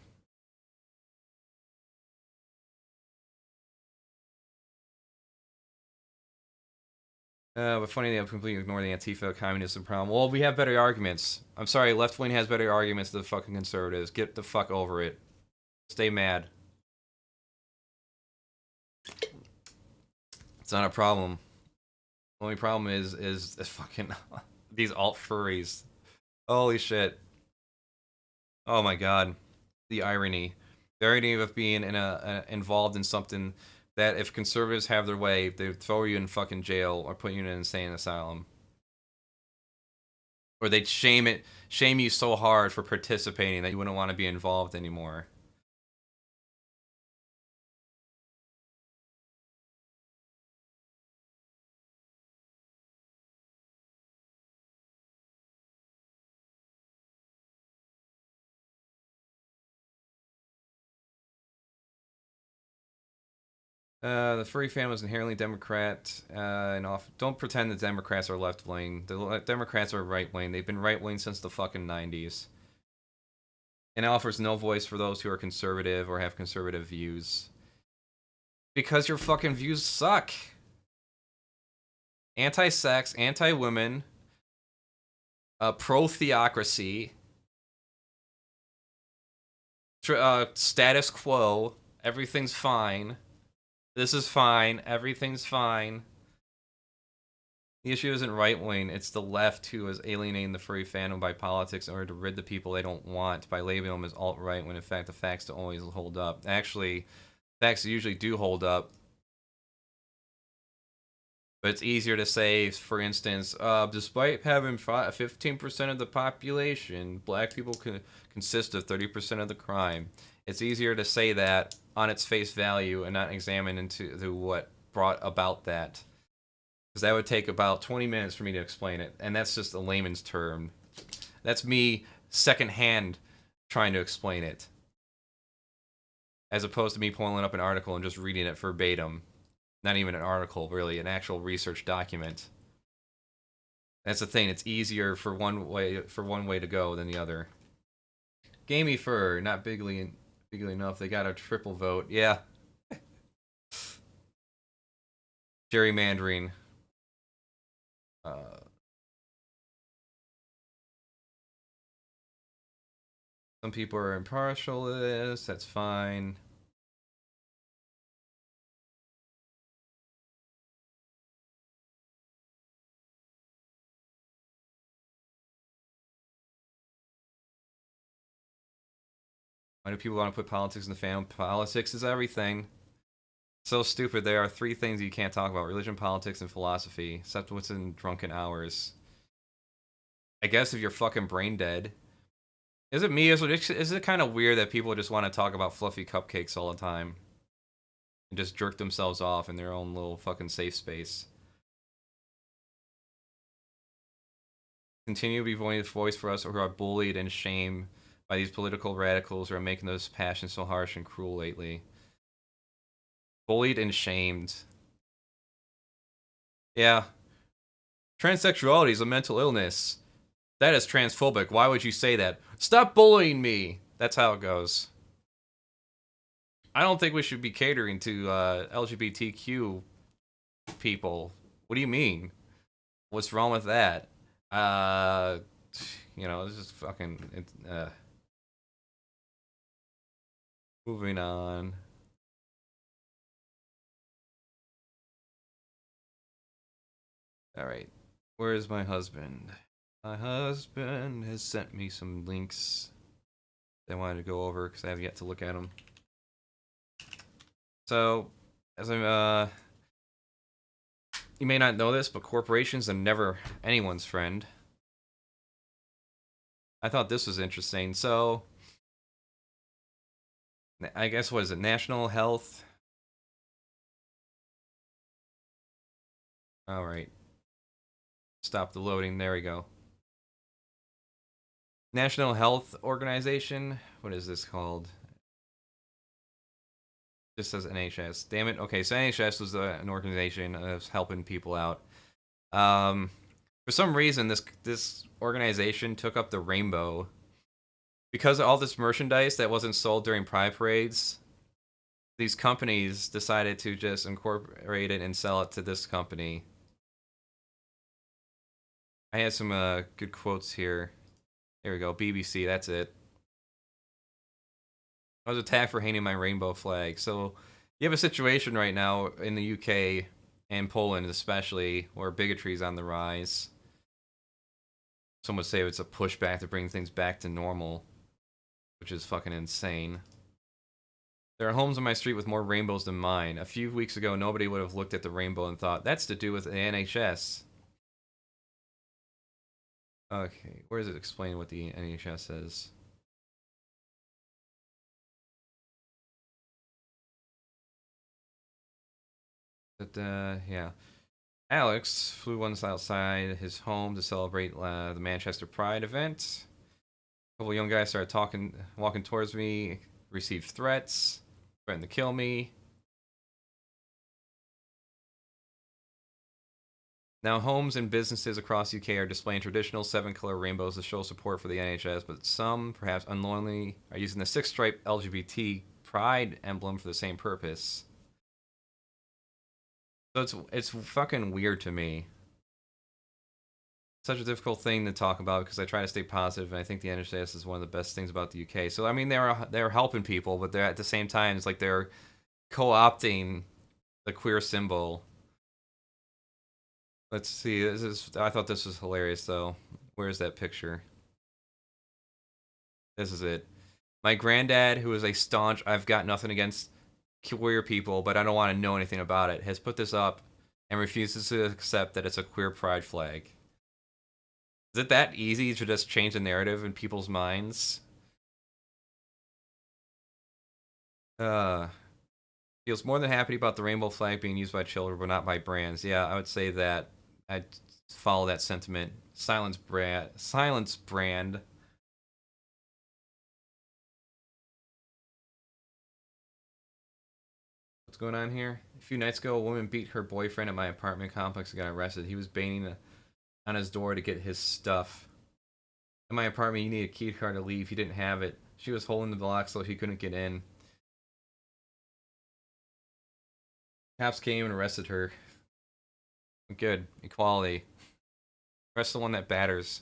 But funny they have completely ignored the Antifa communism problem. Well, we have better arguments. I'm sorry, left wing has better arguments than the fucking conservatives. Get the fuck over it. Stay mad. It's not a problem. The only problem is fucking these alt furries. Holy shit. Oh my god. The irony. The irony of being involved in something that if conservatives have their way, they would throw you in fucking jail or put you in an insane asylum. Or they'd shame you so hard for participating that you wouldn't want to be involved anymore. The furry fan was inherently Democrat, and don't pretend that Democrats are left-wing. The Democrats are right-wing. They've been right-wing since the fucking 90s. And it offers no voice for those who are conservative or have conservative views. Because your fucking views suck. Anti-sex, anti-women, pro-theocracy, status quo, everything's fine. This is fine. Everything's fine. The issue isn't right-wing. It's the left who is alienating the furry fandom by politics in order to rid the people they don't want by labeling them as alt-right when in fact the facts don't always hold up. Actually, facts usually do hold up. But it's easier to say, for instance, despite having 15% of the population, black people consist of 30% of the crime. It's easier to say that on its face value and not examine into what brought about that. Because that would take about 20 minutes for me to explain it. And that's just a layman's term. That's me secondhand trying to explain it. As opposed to me pulling up an article and just reading it verbatim. Not even an article, really. An actual research document. That's the thing. It's easier for one way to go than the other. Gamey fur, not bigly enough. They got a triple vote. Yeah. Gerrymandering. Some people are impartial to this. That's fine. Why do people want to put politics in the family? Politics is everything. So stupid. There are 3 things you can't talk about: religion, politics, and philosophy. Except what's in drunken hours. I guess if you're fucking brain dead. Is it me? Is it kind of weird that people just want to talk about fluffy cupcakes all the time? And just jerk themselves off in their own little fucking safe space. Continue to be voice for us who are bullied and shamed by these political radicals who are making those passions so harsh and cruel lately. Bullied and shamed. Yeah. Transsexuality is a mental illness. That is transphobic. Why would you say that? Stop bullying me! That's how it goes. I don't think we should be catering to LGBTQ people. What do you mean? What's wrong with that? You know, this is fucking... Moving on. Alright. Where is my husband? My husband has sent me some links that I wanted to go over because I have yet to look at them. So, as I'm, you may not know this, but corporations are never anyone's friend. I thought this was interesting. So, I guess, what is it? National Health? Alright. Stop the loading. There we go. National Health Organization. What is this called? Just says NHS. Damn it. Okay, so NHS was an organization that was helping people out. For some reason, this organization took up the rainbow. Because of all this merchandise that wasn't sold during Pride parades, these companies decided to just incorporate it and sell it to this company. I had some good quotes here. There we go. BBC, that's it. I was attacked for hating my rainbow flag. So you have a situation right now in the UK and Poland especially where bigotry is on the rise. Some would say it's a pushback to bring things back to normal, which is fucking insane. There are homes on my street with more rainbows than mine. A few weeks ago, nobody would have looked at the rainbow and thought, that's to do with the NHS. Okay, where does it explain what the NHS says? But, yeah. Alex flew once outside his home to celebrate the Manchester Pride event. A couple young guys started walking towards me, received threats, threatened to kill me. Now, homes and businesses across the UK are displaying traditional 7-color rainbows to show support for the NHS, but some, perhaps unknowingly, are using the 6-stripe LGBT pride emblem for the same purpose. So it's fucking weird to me. Such a difficult thing to talk about because I try to stay positive, and I think the NHS is one of the best things about the UK. So I mean, they're helping people, but they're at the same time, it's like they're co-opting the queer symbol. Let's see. I thought this was hilarious, though. Where's that picture? This is it. My granddad, who is a staunch, I've got nothing against queer people, but I don't want to know anything about it, has put this up and refuses to accept that it's a queer pride flag. Is it that easy to just change the narrative in people's minds? Feels more than happy about the rainbow flag being used by children, but not by brands. Yeah, I would say that. I'd follow that sentiment. Silence brand. What's going on here? A few nights ago, a woman beat her boyfriend at my apartment complex and got arrested. He was banging on his door to get his stuff. In my apartment, you need a key card to leave. He didn't have it. She was holding the lock so he couldn't get in. Cops came and arrested her. Good. Equality. Arrest the one that batters.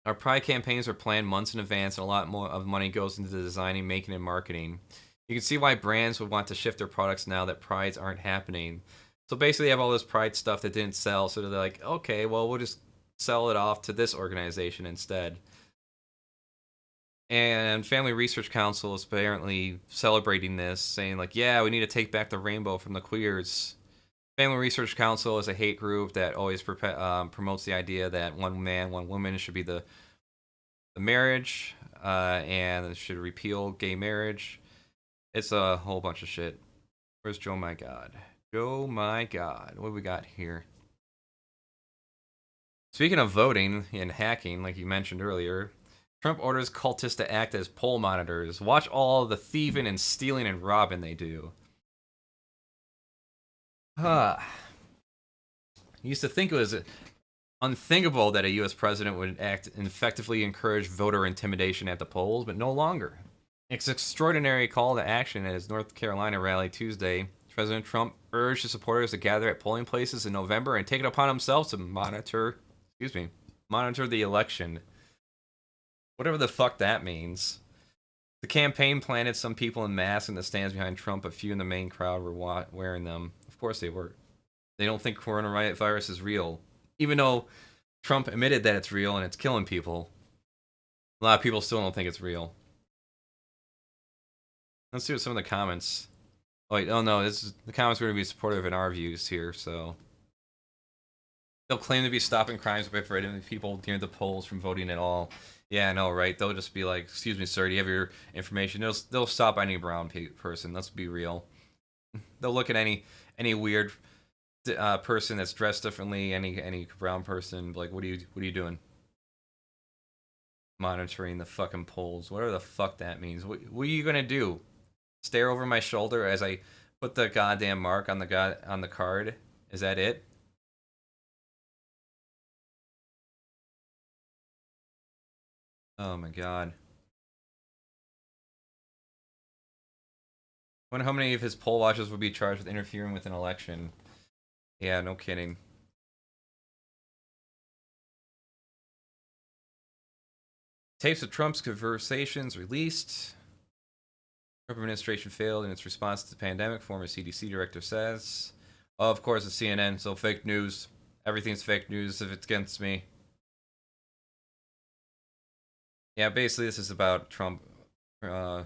Our Pride campaigns are planned months in advance, and a lot more of money goes into the designing, making, and marketing. You can see why brands would want to shift their products now that Prides aren't happening. So basically, they have all this Pride stuff that didn't sell, so they're like, okay, well, we'll just sell it off to this organization instead. And Family Research Council is apparently celebrating this, saying like, yeah, we need to take back the rainbow from the queers. Family Research Council is a hate group that always promotes the idea that one man, one woman should be the marriage, and should repeal gay marriage. It's a whole bunch of shit. Where's Joe My God? Joe My God. What do we got here? Speaking of voting and hacking, like you mentioned earlier, Trump orders cultists to act as poll monitors. Watch all the thieving and stealing and robbing they do. Used to think it was unthinkable that a U.S. president would act and effectively encourage voter intimidation at the polls, but no longer. It's an extraordinary call to action at his North Carolina rally Tuesday. President Trump urged his supporters to gather at polling places in November and take it upon himself to monitor the election. Whatever the fuck that means. The campaign planted some people in masks in the stands behind Trump. A few in the main crowd were wearing them. Of course they were. They don't think coronavirus is real. Even though Trump admitted that it's real and it's killing people, a lot of people still don't think it's real. Let's see what some of the comments. Oh wait, oh no, the comments are going to be supportive in our views here, so. They'll claim to be stopping crimes by preventing people near the polls from voting at all. Yeah, I know, right? They'll just be like, excuse me, sir, do you have your information? They'll stop any brown person, let's be real. They'll look at any weird person that's dressed differently, any brown person, like, what are you doing? Monitoring the fucking polls, whatever the fuck that means. What are you gonna do? Stare over my shoulder as I put the goddamn mark on the card? Is that it? Oh my god. I wonder how many of his poll watchers would be charged with interfering with an election. Yeah, no kidding. Tapes of Trump's conversations released. Trump administration failed in its response to the pandemic, former CDC director says. Oh, of course, it's CNN, so fake news. Everything's fake news if it's against me. Yeah, basically this is about Trump. Yeah,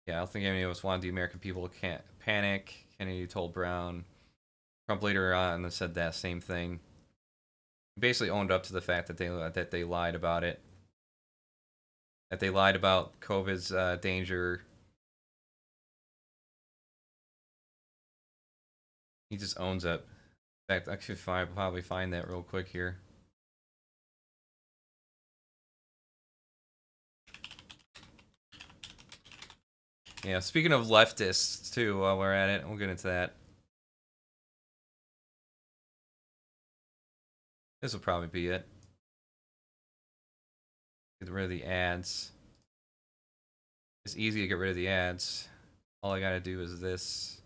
I don't think any of us wanted the American people to panic. Kennedy told Brown. Trump later on said that same thing. He basically owned up to the fact that they lied about it. That they lied about COVID's danger. He just owns it. In fact, I could probably find that real quick here. Yeah, speaking of leftists, too, while we're at it, we'll get into that. This will probably be it. Get rid of the ads. It's easy to get rid of the ads. All I gotta do is this.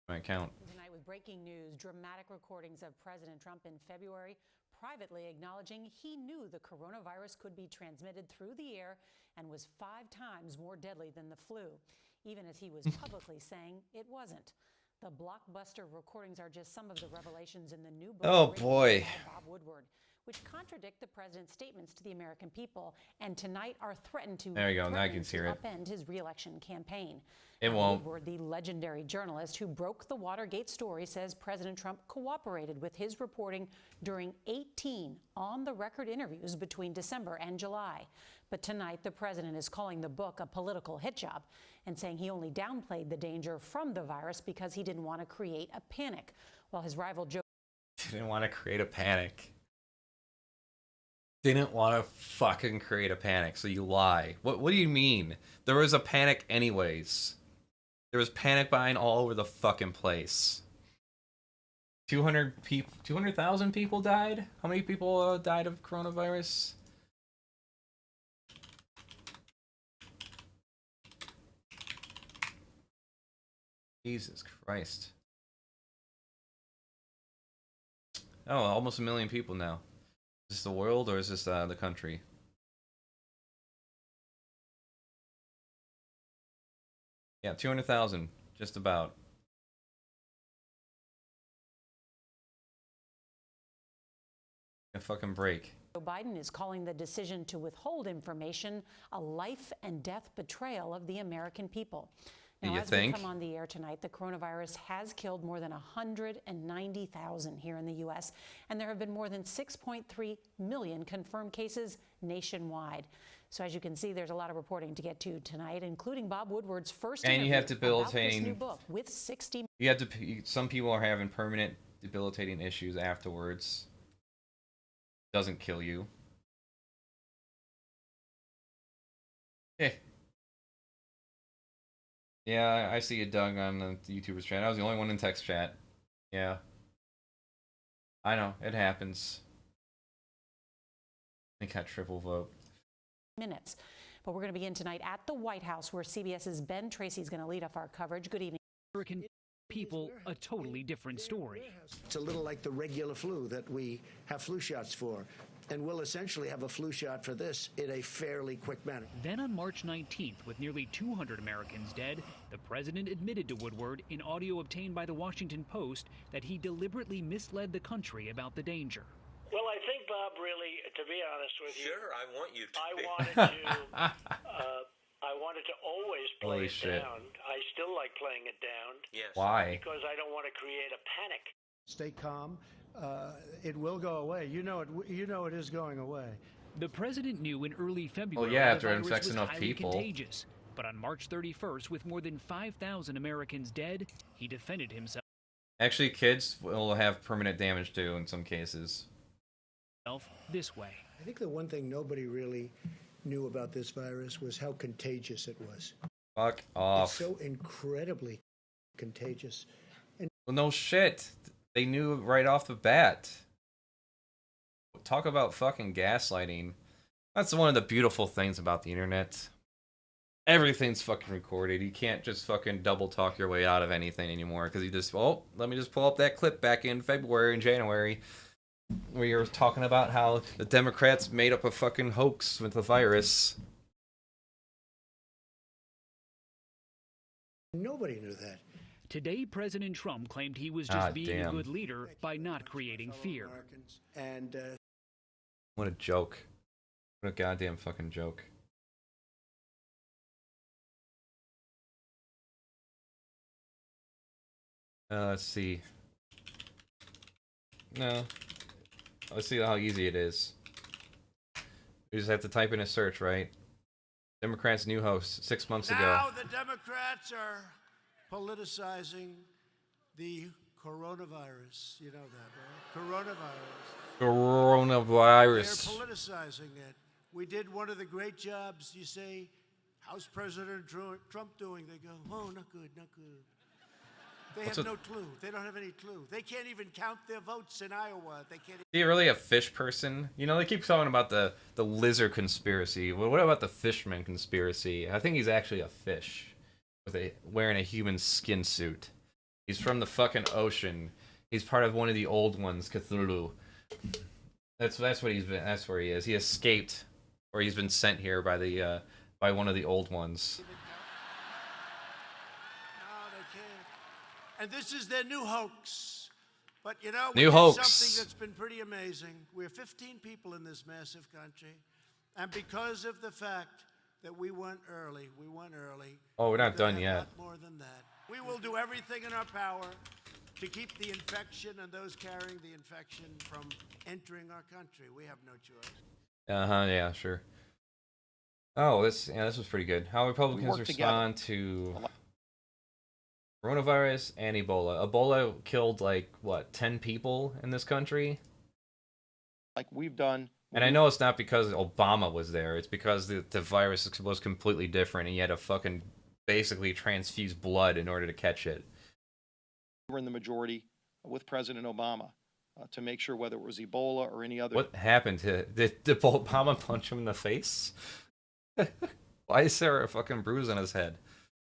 My account. Tonight with breaking news, dramatic recordings of President Trump in February privately acknowledging he knew the coronavirus could be transmitted through the air and was 5 times more deadly than the flu, even as he was publicly saying it wasn't. The blockbuster recordings are just some of the revelations in the new book. Oh boy. By Bob Woodward, which contradict the president's statements to the American people, and tonight are threatened to there you go. Now I can hear it. Upend his re-election campaign. It won't. Woodward, the legendary journalist who broke the Watergate story, says President Trump cooperated with his reporting during 18 on-the-record interviews between December and July. But tonight, the president is calling the book a political hit job and saying he only downplayed the danger from the virus because he didn't want to create a panic, while his rival Joe didn't want to create a panic. Didn't want to fucking create a panic, so you lie. What do you mean? There was a panic anyways. There was panic buying all over the fucking place. 200,000 people died? How many people died of coronavirus? Jesus Christ. Oh, almost 1 million people now. Is this the world or is this the country? Yeah, 200,000, just about. A fucking break. Joe Biden is calling the decision to withhold information a life and death betrayal of the American people. Now, you as think? we come on the air tonight, the coronavirus has killed more than 190,000 here in the U.S., and there have been more than 6.3 million confirmed cases nationwide. So as you can see, there's a lot of reporting to get to tonight, including Bob Woodward's first and you have debilitating new book with 60. You have to. Some people are having permanent debilitating issues afterwards. Doesn't kill you. Eh. Yeah, I see a Doug on the YouTubers chat. I was the only one in text chat. Yeah. I know, it happens. I got triple vote. Minutes. But we're going to begin tonight at the White House, where CBS's Ben Tracy is going to lead off our coverage. Good evening. American people, a totally different story. It's a little like the regular flu that we have flu shots for. And we'll essentially have a flu shot for this in a fairly quick manner. Then on March 19th, with nearly 200 Americans dead, the president admitted to Woodward in audio obtained by the Washington Post that he deliberately misled the country about the danger. Well, I think, Bob, really, to be honest with you, sure, I want you to. I wanted to always play Holy it shit. down. I still like playing it down. Yes. Why? Because I don't want to create a panic. Stay calm. It will go away. You know it is going away. The president knew in early February yeah, the after it virus infects was enough highly people. contagious. But on March 31st, with more than 5,000 Americans dead, he defended himself Actually, kids will have permanent damage too in some cases. this way. I think the one thing nobody really knew about this virus was how contagious it was. Fuck off. It's so incredibly contagious. And Well, no shit. They knew right off the bat. Talk about fucking gaslighting. That's one of the beautiful things about the internet. Everything's fucking recorded. You can't just fucking double talk your way out of anything anymore because you just, oh, let me just pull up that clip back in February and January where you were talking about how the Democrats made up a fucking hoax with the virus. nobody knew that. Today, President Trump claimed he was just being damn. a good leader by not creating fear. And What a joke. What a goddamn fucking joke. Let's see. No. Let's see how easy it is. You just have to type in a search, right? Democrats' new host 6 months ago. now the Democrats are politicizing the coronavirus. You know that, right? Coronavirus. They're politicizing it. We did one of the great jobs. You say, how's President Trump doing? They go, oh, not good, not good. They What's have a- no clue. They don't have any clue. They can't even count their votes in Iowa. They can't. Is he really a fish person? You know, they keep talking about the lizard conspiracy. Well, what about the fishman conspiracy? I think he's actually a fish with wearing a human skin suit. He's from the fucking ocean. He's part of one of the old ones, Cthulhu. That's what he's been. That's where he is. He escaped, or he's been sent here by the by one of the old ones. And this is their new hoax. But you know, New we did hoax. something that's been pretty amazing. We're 15 people in this massive country. And because of the fact that we went early. Oh, we're not gonna done have yet. a lot more than that. We will do everything in our power to keep the infection and those carrying the infection from entering our country. We have no choice. Yeah, sure. Oh, this was pretty good. How Republicans work respond to coronavirus and Ebola. Ebola killed like what 10 people in this country. Like we've done. And I know it's not because Obama was there. It's because the virus was completely different, and you had to fucking basically transfuse blood in order to catch it. We're in the majority with President Obama to make sure whether it was Ebola or any other. What happened to did Obama punch him in the face? Why is there a fucking bruise on his head?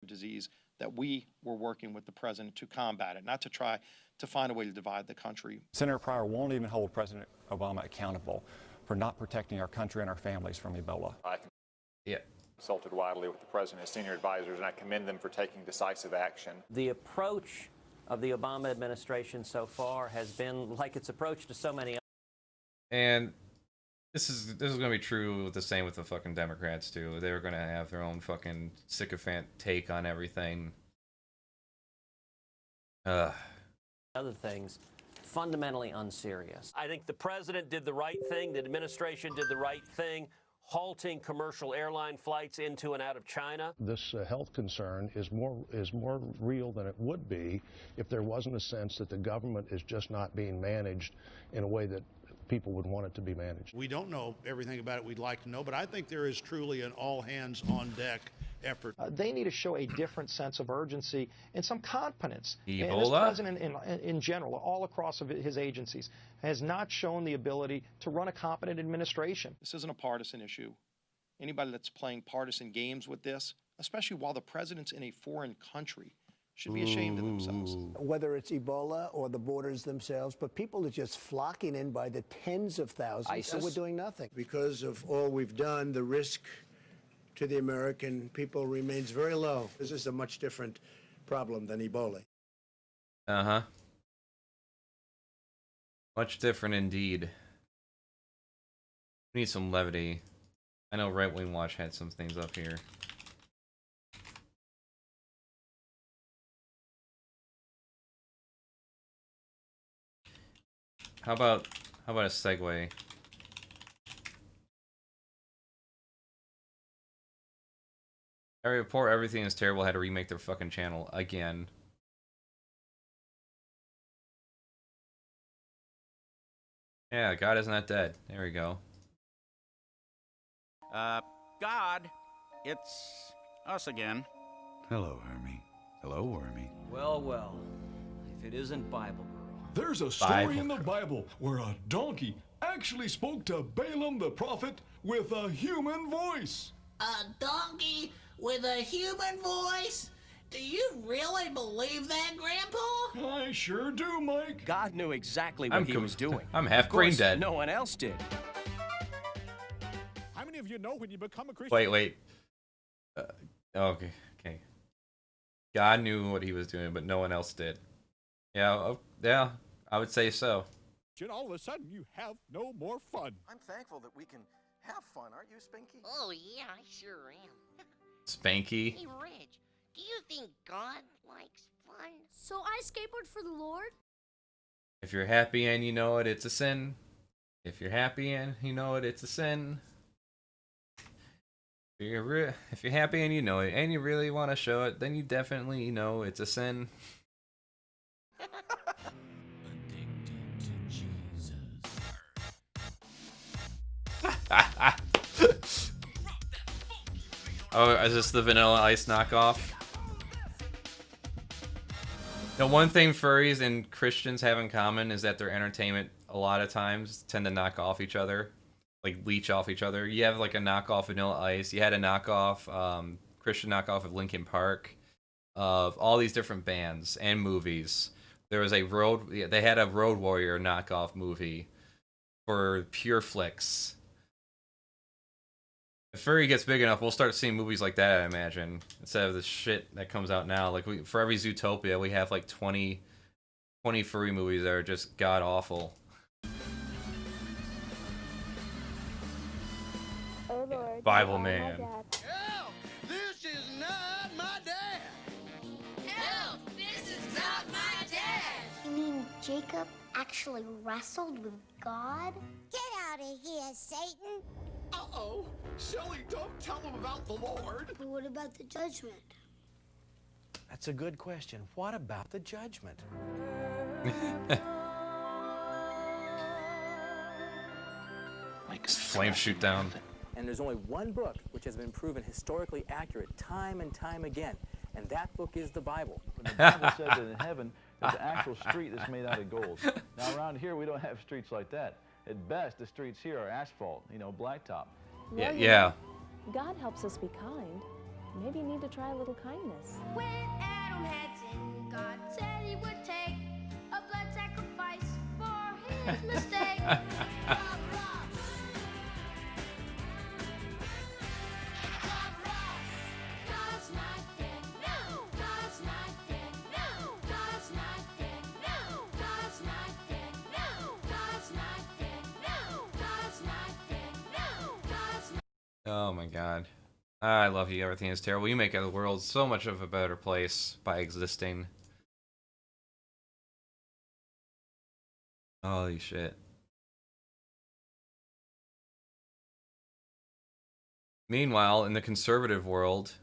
Disease that we were working with the president to combat it, not to try to find a way to divide the country. Senator Pryor won't even hold President Obama accountable for not protecting our country and our families from Ebola. Yeah. Consulted widely with the president and senior advisors, and I commend them for taking decisive action. The approach of the Obama administration so far has been like its approach to so many. And this is going to be true the same with the fucking Democrats too. They're going to have their own fucking sycophant take on everything. Other things fundamentally unserious. I think the president did the right thing. The administration did the right thing, halting commercial airline flights into and out of China. This health concern is more real than it would be if there wasn't a sense that the government is just not being managed in a way that people would want it to be managed. We don't know everything about it we'd like to know, but I think there is truly an all-hands-on-deck effort. They need to show a different sense of urgency and some competence. And this Ebola? president, in general, all across of his agencies, has not shown the ability to run a competent administration. This isn't a partisan issue. Anybody that's playing partisan games with this, especially while the president's in a foreign country, should be ashamed of themselves. Whether it's Ebola or the borders themselves, but people are just flocking in by the tens of thousands, and we're doing nothing. Because of all we've done, the risk to the American people remains very low. This is a much different problem than Ebola. Uh-huh. Much different indeed. We need some levity. I know Right Wing Watch had some things up here. How about a segue? I report everything is terrible. Had to remake their fucking channel again. Yeah, God is not dead. There we go. God, it's us again. Hello, Hermie. Hello, Wormy. Well, well, if it isn't Bible Girl. There's a story in the Bible where a donkey actually spoke to Balaam the prophet with a human voice. A donkey with a human voice? Do you really believe that, Grandpa? I sure do, Mike. God knew exactly what he was doing. I'm half brain dead. No one else did. How many of you know when you become a Christian? Wait. Okay. God knew what he was doing, but no one else did. Yeah, yeah, I would say so. And all of a sudden, you have no more fun. I'm thankful that we can have fun, aren't you, Spinky? Oh, yeah, I sure am. Spanky. Hey, Reg, do you think God likes fun? So I skateboard for the Lord? If you're happy and you know it, it's a sin. If you're happy and you know it, it's a sin. If you're happy and you know it, and you really want to show it, then you definitely know it's a sin. Oh, is this the Vanilla Ice knockoff? The one thing furries and Christians have in common is that their entertainment a lot of times tend to knock off each other. Like leech off each other. You have like a knockoff Vanilla Ice. You had a knockoff, Christian knockoff of Linkin Park, of all these different bands and movies. There was they had a Road Warrior knockoff movie for Pure Flix. If Furry gets big enough, we'll start seeing movies like that, I imagine. Instead of the shit that comes out now. Like for every Zootopia, we have like 20 furry movies that are just god awful. Oh Lord. Bible Man. Help! This is not my dad! Help! This is not my dad! You mean Jacob actually wrestled with God? Get out of here, Satan! Uh-oh! Shelly, don't tell him about the Lord! But what about the judgment? That's a good question. What about the judgment? Like flame shoot down. And there's only one book which has been proven historically accurate time and time again, and that book is the Bible. The Bible says that in heaven, there's an actual street that's made out of gold. Now, around here, we don't have streets like that. At best, the streets here are asphalt, blacktop. Yeah. God helps us be kind. Maybe you need to try a little kindness. When Adam had sinned, God said he would take a blood sacrifice for his mistake. Oh my god. I love you. Everything is terrible. You make the world so much of a better place by existing. Holy shit. Meanwhile, in the conservative world...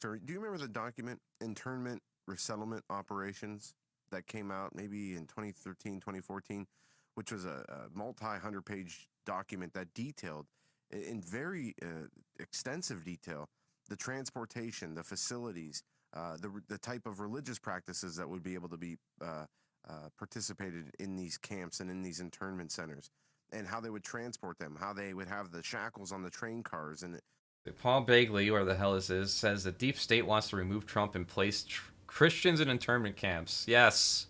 Do you remember the document, Internment Resettlement Operations, that came out maybe in 2013, 2014, which was a multi-100-page document that detailed in very extensive detail the transportation, the facilities, the type of religious practices that would be able to be participated in these camps and in these internment centers, and how they would transport them, how they would have the shackles on the train cars. And Paul Begley, or the hell this is, says the deep state wants to remove Trump and place Christians in internment camps. Yes.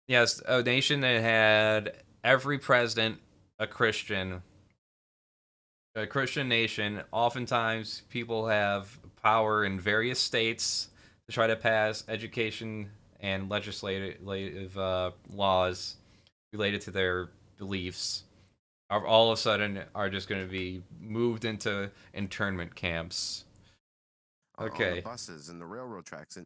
Yes, a nation that had every president a Christian nation. Oftentimes, people have power in various states to try to pass education and legislative laws related to their beliefs. Are all of a sudden are just going to be moved into internment camps. Okay. On the buses and the railroad tracks, and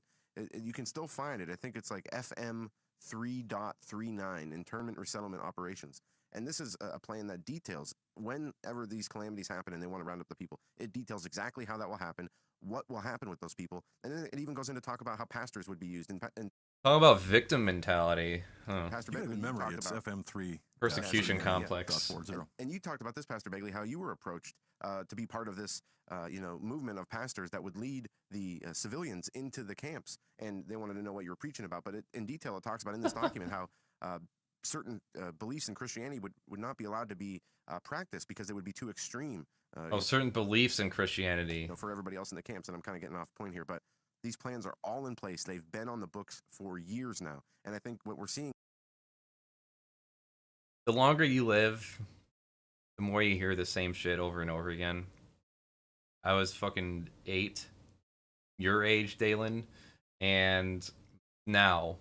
you can still find it. I think it's like FM 3.39, internment resettlement operations. And this is a plan that details whenever these calamities happen and they want to round up the people. It details exactly how that will happen, what will happen with those people, and then it even goes into talk about how pastors would be used. And talk about victim mentality. Huh. Pastor Begley, good memory. It's FM3 persecution complex. And you talked about this, Pastor Begley, how you were approached to be part of this, movement of pastors that would lead the civilians into the camps, and they wanted to know what you were preaching about. But in detail, it talks about in this document how certain beliefs in Christianity would not be allowed to be practiced because they would be too extreme. Certain beliefs in Christianity. For everybody else in the camps, and I'm kind of getting off point here, but these plans are all in place. They've been on the books for years now, and I think what we're seeing. The longer you live, the more you hear the same shit over and over again. I was fucking 8, your age, Dalen, and now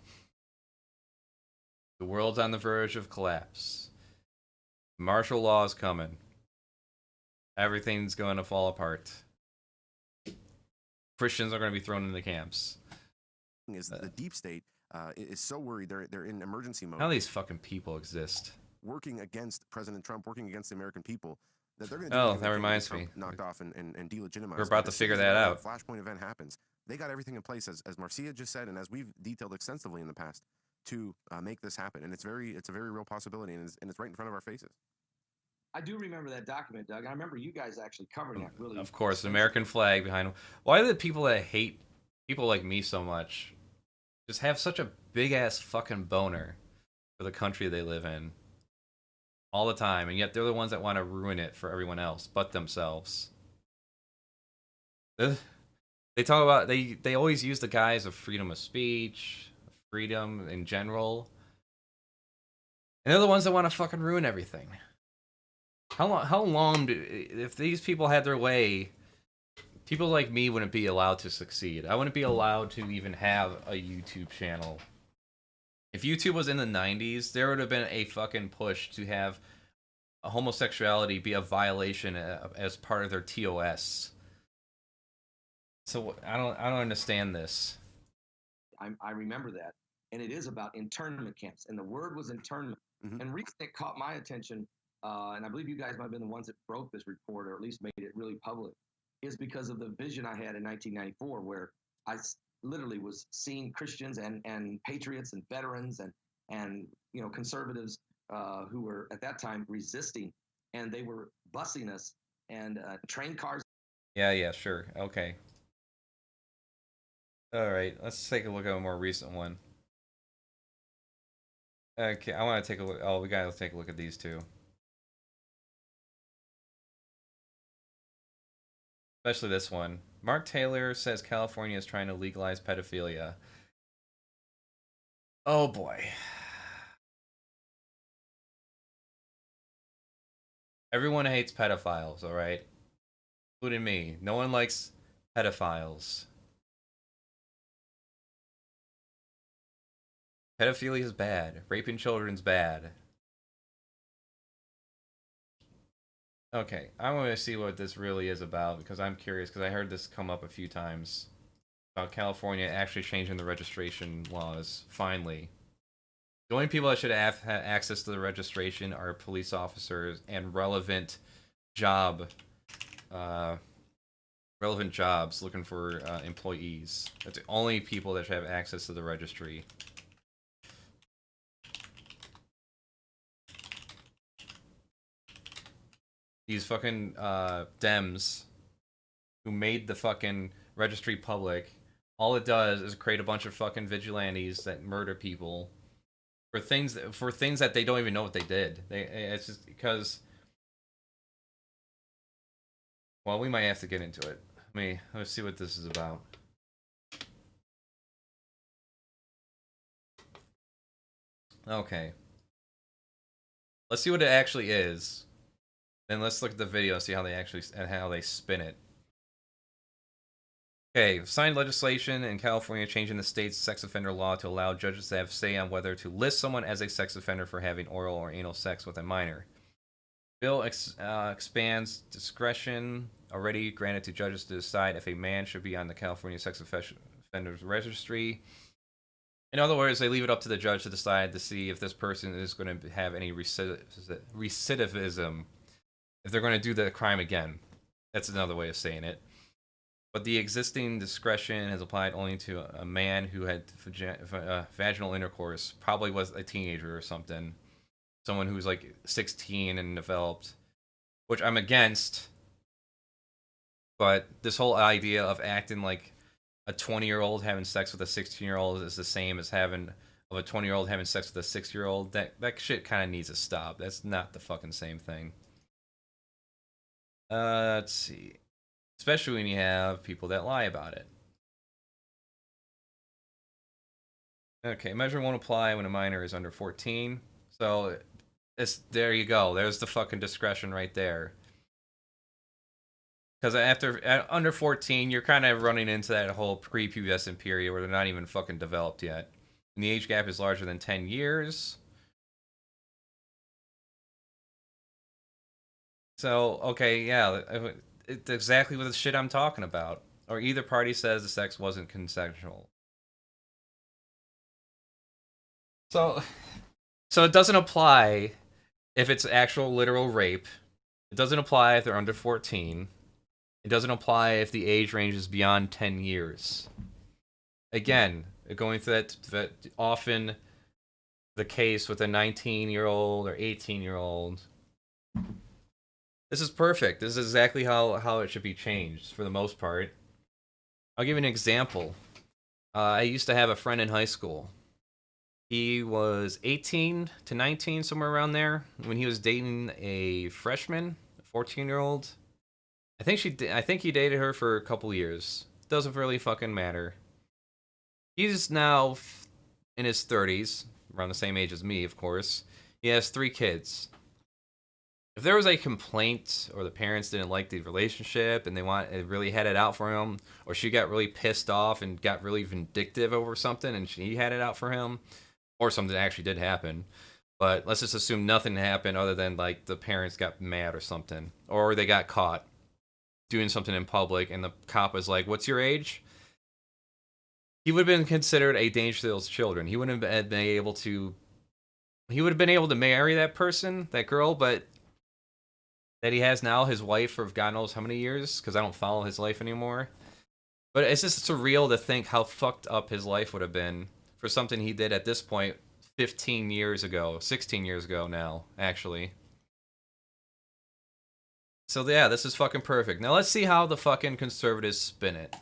the world's on the verge of collapse. Martial law is coming. Everything's going to fall apart. Christians are going to be thrown into camps. Is the deep state is so worried they're in emergency mode. How these fucking people exist? Working against President Trump, working against the American people. That they're going to oh, that reminds me. Knocked off and delegitimized. We're about to figure that out. The Flashpoint event happens. They got everything in place, as Marcia just said, and as we've detailed extensively in the past, to make this happen. And it's a very real possibility, and it's right in front of our faces. I do remember that document, Doug. I remember you guys actually covering that really. Of course, the American flag behind them. Why do the people that hate people like me so much just have such a big-ass fucking boner for the country they live in all the time, and yet they're the ones that want to ruin it for everyone else but themselves? They talk about, they always use the guise of freedom of speech, freedom in general, and they're the ones that want to fucking ruin everything. How long if these people had their way, people like me wouldn't be allowed to succeed. I wouldn't be allowed to even have a YouTube channel. If YouTube was in the 90s, there would have been a fucking push to have homosexuality be a violation as part of their TOS. So I don't understand this. I remember that, and it is about internment camps, and the word was internment. Mm-hmm. And recently it caught my attention, and I believe you guys might have been the ones that broke this report, or at least made it really public, is because of the vision I had in 1994, where I literally was seeing Christians and patriots and veterans and conservatives who were at that time resisting, and they were busing us and train cars. Yeah, sure, okay. All right, let's take a look at a more recent one. Okay, I want to take a look. Oh, we gotta take a look at these two. Especially this one. Mark Taylor says California is trying to legalize pedophilia. Oh boy. Everyone hates pedophiles, alright? Including me. No one likes pedophiles. Pedophilia is bad. Raping children's bad. Okay, I want to see what this really is about, because I'm curious, because I heard this come up a few times about California actually changing the registration laws, finally. The only people that should have access to the registration are police officers and relevant jobs looking for employees. That's the only people that should have access to the registry. these fucking Dems who made the fucking registry public, all it does is create a bunch of fucking vigilantes that murder people for things that they don't even know what they did. It's just because. Well, we might have to get into it. Let's see what this is about. Okay. Let's see what it actually is. Then let's look at the video and see how they spin it. Okay, signed legislation in California changing the state's sex offender law to allow judges to have say on whether to list someone as a sex offender for having oral or anal sex with a minor. Bill expands discretion already granted to judges to decide if a man should be on the California Sex Offenders Registry. In other words, they leave it up to the judge to decide to see if this person is going to have any recidivism, if they're going to do the crime again. That's another way of saying it. But the existing discretion has applied only to a man who had vaginal intercourse, probably was a teenager or something. Someone who's like 16 and developed, which I'm against. But this whole idea of acting like a 20-year-old having sex with a 16-year-old is the same as having a 20-year-old having sex with a 6-year-old. That shit kind of needs to stop. That's not the fucking same thing. Let's see. Especially when you have people that lie about it. Okay, measure won't apply when a minor is under 14. So there you go. There's the fucking discretion right there. Because at under 14, you're kind of running into that whole prepubescent period where they're not even fucking developed yet. And the age gap is larger than 10 years. So, okay, yeah, it's exactly what the shit I'm talking about. Or either party says the sex wasn't consensual. So it doesn't apply if it's actual literal rape. It doesn't apply if they're under 14. It doesn't apply if the age range is beyond 10 years. Again, going through that often the case with a 19-year-old or 18-year-old. This is perfect. This is exactly how it should be changed for the most part. I'll give you an example. I used to have a friend in high school. He was 18 to 19, somewhere around there, when he was dating a freshman, a 14-year-old. I think he dated her for a couple years. Doesn't really fucking matter. He's now in his 30s, around the same age as me, of course. He has 3 kids. If there was a complaint, or the parents didn't like the relationship and they really had it out for him, or she got really pissed off and got really vindictive over something and he had it out for him, or something actually did happen, but let's just assume nothing happened other than like the parents got mad or something, or they got caught doing something in public and the cop was like, "What's your age?" He would have been considered a danger to those children. He wouldn't have been able to. He would have been able to marry that person, that girl, but that he has now, his wife, for God knows how many years, because I don't follow his life anymore. But it's just surreal to think how fucked up his life would have been for something he did at this point 15 years ago, 16 years ago now, actually. So yeah, this is fucking perfect. Now let's see how the fucking conservatives spin it.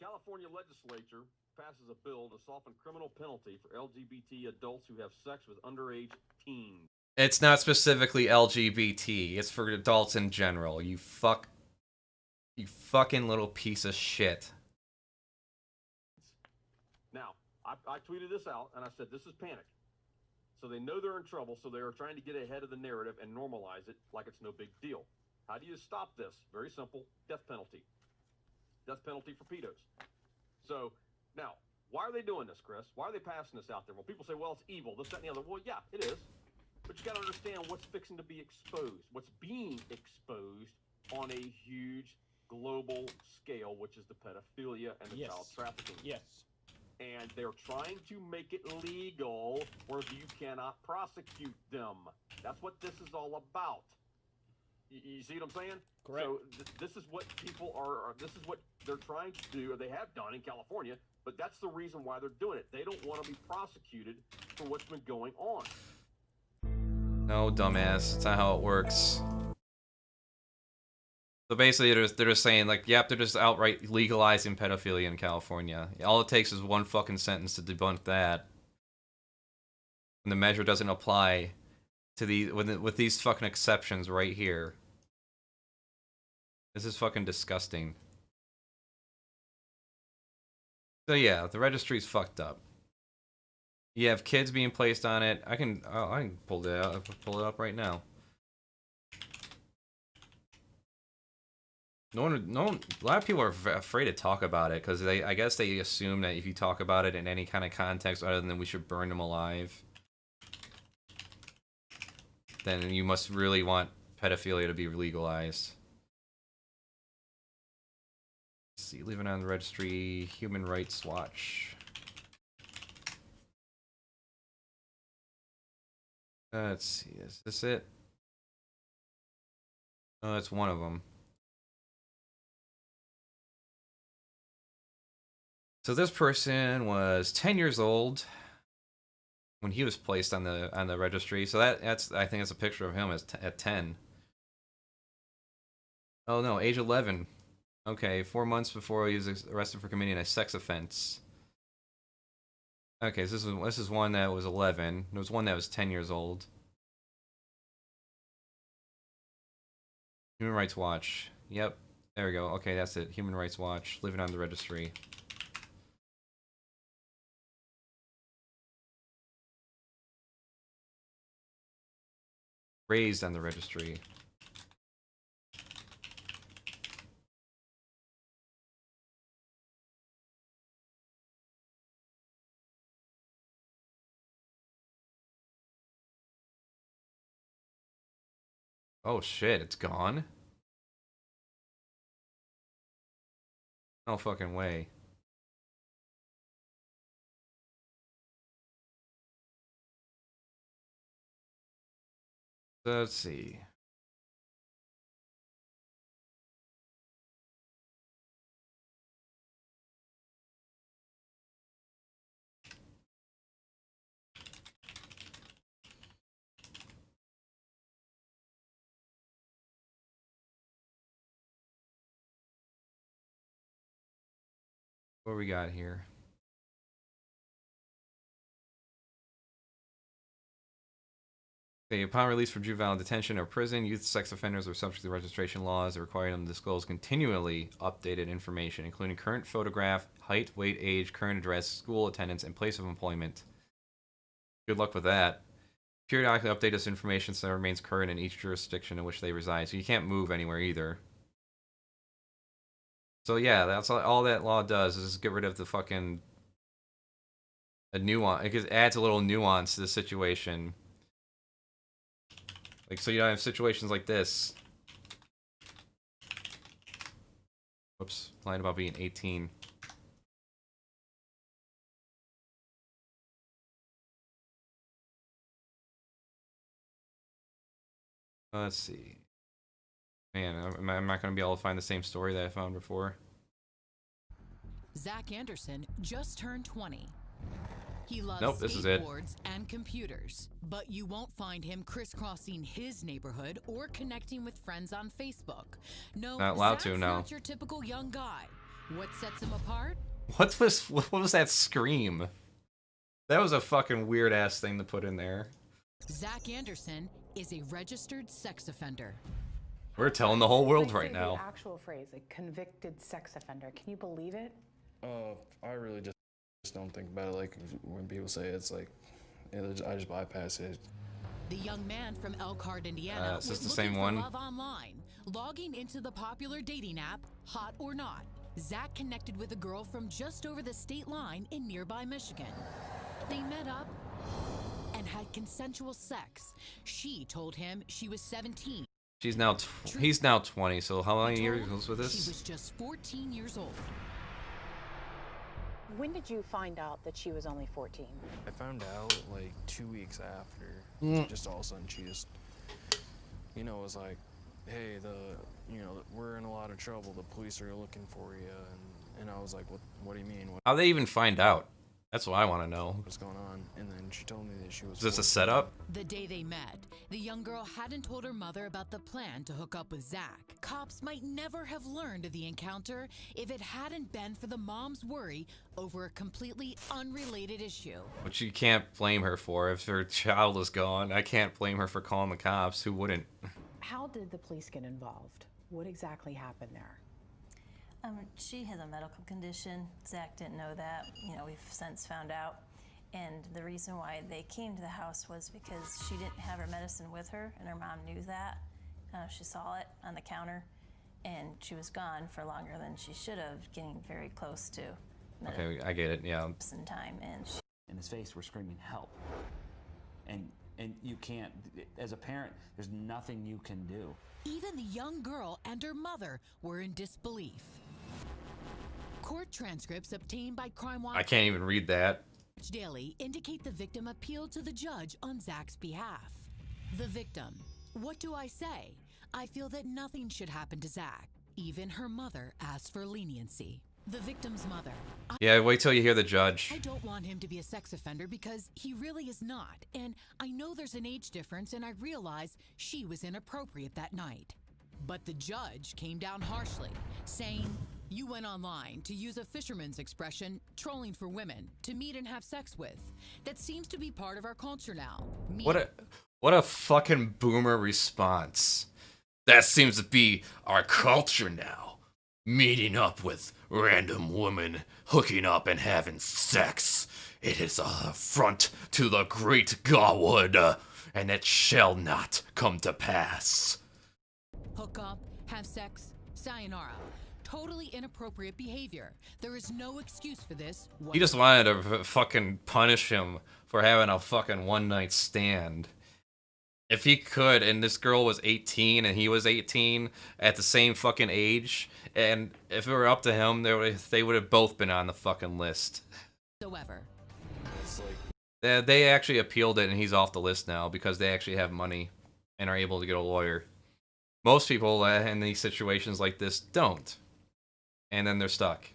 California legislature passes a bill to soften criminal penalty for LGBT adults who have sex with underage teens. It's not specifically LGBT. It's for adults in general. You fucking little piece of shit. Now, I tweeted this out, and I said, this is panic. So they know they're in trouble, so they are trying to get ahead of the narrative and normalize it like it's no big deal. How do you stop this? Very simple. Death penalty. Death penalty for pedos. So, now, why are they doing this, Chris? Why are they passing this out there? Well, people say, well, it's evil, this, that, and the other. Well, yeah, it is. But you got to understand what's fixing to be exposed, what's being exposed on a huge global scale, which is the pedophilia and the child trafficking. Yes. And they're trying to make it legal where you cannot prosecute them. That's what this is all about. You see what I'm saying? Correct. So this is what people are, this is what they're trying to do, or they have done in California, but that's the reason why they're doing it. They don't want to be prosecuted for what's been going on. No, dumbass. That's not how it works. So basically, they're just saying, like, yep, they're just outright legalizing pedophilia in California. All it takes is one fucking sentence to debunk that. And the measure doesn't apply to with these fucking exceptions right here. This is fucking disgusting. So yeah, the registry's fucked up. You have kids being placed on it. I can pull it out. Pull it up right now. No one. A lot of people are afraid to talk about it because I guess they assume that if you talk about it in any kind of context other than we should burn them alive, then you must really want pedophilia to be legalized. Let's see, leaving on the registry, Human Rights Watch. Let's see, is this it? Oh, that's one of them. So this person was 10 years old when he was placed on the registry. So that's I think it's a picture of him at 10. Oh no, age 11. Okay, 4 months before he was arrested for committing a sex offense. Okay, so this is one that was 11. There was one that was 10 years old. Human Rights Watch. Yep, there we go. Okay, that's it. Human Rights Watch, living on the registry. Raised on the registry. Oh shit, it's gone? No fucking way. So let's see. What we got here? Okay, upon release from juvenile detention or prison, youth sex offenders are subject to registration laws that require them to disclose continually updated information, including current photograph, height, weight, age, current address, school attendance, and place of employment. Good luck with that. Periodically update this information so it remains current in each jurisdiction in which they reside. So you can't move anywhere either. So yeah, that's all that law does is just get rid of the fucking nuance. It just adds a little nuance to the situation. Like, so you don't have situations like this. Whoops, lying about being 18. Let's see. Man, I'm not going to be able to find the same story that I found before. Zach Anderson just turned 20. He loves skateboards and computers, but you won't find him crisscrossing his neighborhood or connecting with friends on Facebook. No, not allowed Zach's to, no. Not your typical young guy. What sets him apart? What was that scream? That was a fucking weird ass thing to put in there. Zach Anderson is a registered sex offender. We're telling the whole world right now. The actual phrase, a convicted sex offender. Can you believe it? I really just don't think about it like when people say it's like, I just bypass it. The young man from Elkhart, Indiana, is this the was same looking one? for love online, logging into the popular dating app Hot or Not. Zach connected with a girl from just over the state line in nearby Michigan. They met up and had consensual sex. She told him she was 17. He's now 20. So how many years was with this? She was just 14 years old. When did you find out that she was only 14? I found out like 2 weeks after. Just all of a sudden she just, was like, hey, we're in a lot of trouble. The police are looking for you. And I was like, what do you mean? How'd they even find out? That's what I want to know. What's going on? And then she told me that she was. Is this a setup? The day they met, the young girl hadn't told her mother about the plan to hook up with Zach. Cops might never have learned of the encounter if it hadn't been for the mom's worry over a completely unrelated issue. Which you can't blame her for. If her child is gone, I can't blame her for calling the cops. Who wouldn't? How did the police get involved? What exactly happened there? She has a medical condition. Zach didn't know that. You know, we've since found out. And the reason why they came to the house was because she didn't have her medicine with her, and her mom knew that. She saw it on the counter, and she was gone for longer than she should have, getting very close to Okay, I get it. Yeah. medicine time. And she In his face, we're screaming help. And you can't, as a parent, there's nothing you can do. Even the young girl and her mother were in disbelief. Court transcripts obtained by Crime Watch I can't even read that. Daily indicate the victim appealed to the judge on Zach's behalf. The victim. What do I say? I feel that nothing should happen to Zach. Even her mother asked for leniency. The victim's mother. Yeah, wait till you hear the judge. I don't want him to be a sex offender because he really is not. And I know there's an age difference, and I realize she was inappropriate that night. But the judge came down harshly, saying, "You went online, to use a fisherman's expression, trolling for women, to meet and have sex with. That seems to be part of our culture now." What a fucking boomer response. That seems to be our culture now. Meeting up with random women, hooking up and having sex. It is an affront to the great Godwood, and it shall not come to pass. Hook up, have sex, sayonara. Totally inappropriate behavior. There is no excuse for this. He just wanted to fucking punish him for having a fucking one-night stand. If he could, and this girl was 18 and he was 18 at the same fucking age, and if it were up to him, they would have both been on the fucking list. Whatsoever. It's like, They actually appealed it, and he's off the list now because they actually have money and are able to get a lawyer. Most people in these situations like this don't, and then they're stuck.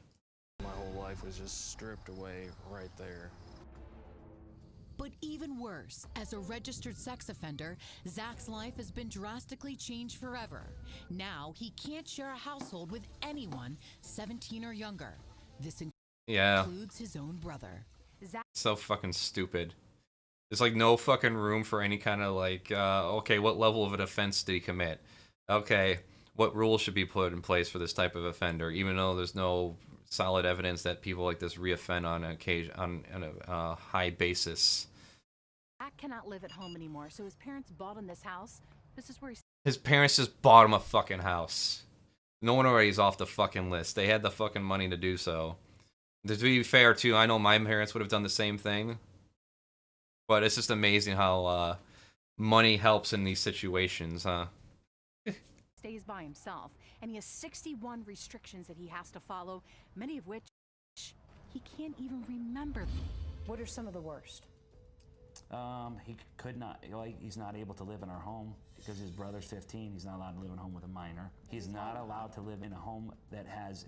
my whole life was just stripped away right there. But even worse, as a registered sex offender, Zach's life has been drastically changed forever. Now he can't share a household with anyone 17 or younger. This includes his own brother. So fucking stupid. There's like no fucking room for any kind of like, okay, what level of an offense did he commit? Okay, what rules should be put in place for this type of offender? Even though there's no solid evidence that people like this reoffend on occasion, on a high basis. Zach cannot live at home anymore, so his parents bought him this house. This is where he's... His parents just bought him a fucking house. No wonder he's off the fucking list. They had the fucking money to do so. To be fair, too, I know my parents would have done the same thing. But it's just amazing how money helps in these situations, huh? stays by himself, and he has 61 restrictions that he has to follow, many of which he can't even remember. What are some of the worst? He could not, like, he's not able to live in our home because his brother's 15. He's not allowed to live in a home with a minor. He's not allowed to live in a home that has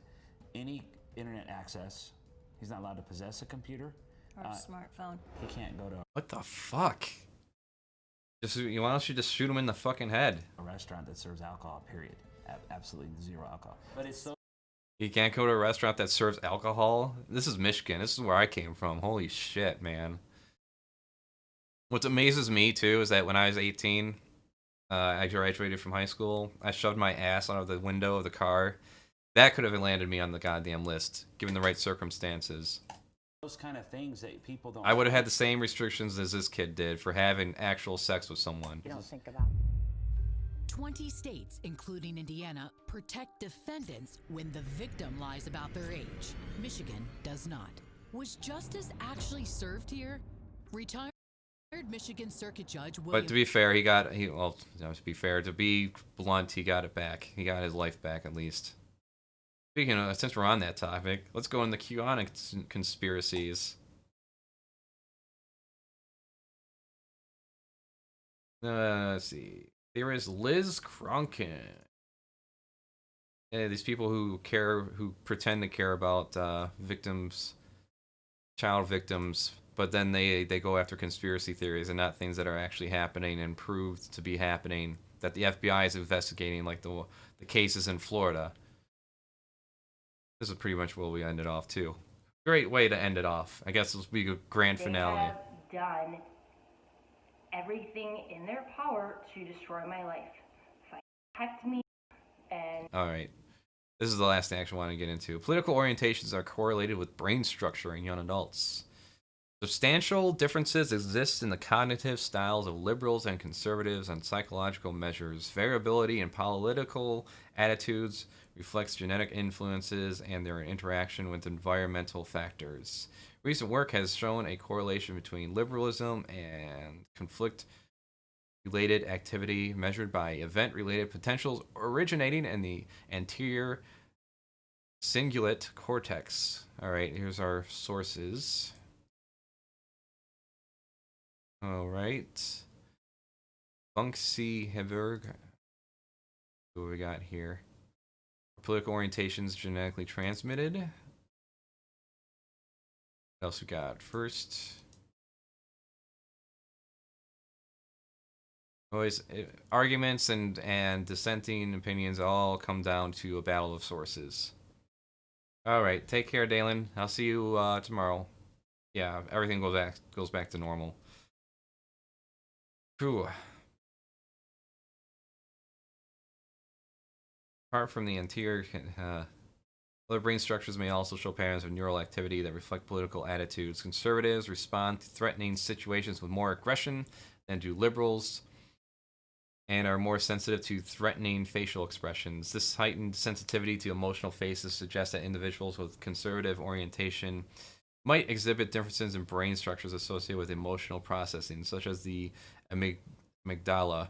any internet access. He's not allowed to possess a computer. Or a smartphone. He can't go to What the fuck? Just, why don't you just shoot him in the fucking head? a restaurant that serves alcohol, period. Absolutely zero alcohol. But it's so... You can't go to a restaurant that serves alcohol? This is Michigan. This is where I came from. Holy shit, man. What amazes me, too, is that when I was 18, I graduated from high school, I shoved my ass out of the window of the car. That could have landed me on the goddamn list, given the right circumstances. Those kind of things that people don't... I would have had the same restrictions as this kid did for having actual sex with someone. You don't think about 20 states, including Indiana, protect defendants when the victim lies about their age. Michigan does not. Was justice actually served here? Retired Michigan Circuit Judge William... But to be fair, to be fair, to be blunt, he got it back. He got his life back, at least. Speaking of, since we're on that topic, let's go in the QAnon conspiracies. Let's see. There is Liz Cronkin. Yeah, these people who pretend to care about victims' child victims, but then they go after conspiracy theories and not things that are actually happening and proved to be happening, that the FBI is investigating, like the cases in Florida. This is pretty much where we ended off, too. Great way to end it off. I guess this will be a grand finale. They have done everything in their power to destroy my life. Protect me and... Alright. This is the last thing I actually want to get into. Political orientations are correlated with brain structure in young adults. Substantial differences exist in the cognitive styles of liberals and conservatives on psychological measures. Variability in political attitudes reflects genetic influences and their interaction with environmental factors. Recent work has shown a correlation between liberalism and conflict-related activity measured by event-related potentials originating in the anterior cingulate cortex. All right, here's our sources. All right. Bunksy Heberg. What we got here? Political orientations genetically transmitted. What else we got? First, always arguments and dissenting opinions all come down to a battle of sources. All right, take care, Dalen. I'll see you tomorrow. Yeah, everything goes back to normal. Whew. Apart from the anterior, other brain structures may also show patterns of neural activity that reflect political attitudes. Conservatives respond to threatening situations with more aggression than do liberals, and are more sensitive to threatening facial expressions. This heightened sensitivity to emotional faces suggests that individuals with conservative orientation might exhibit differences in brain structures associated with emotional processing, such as the amygdala.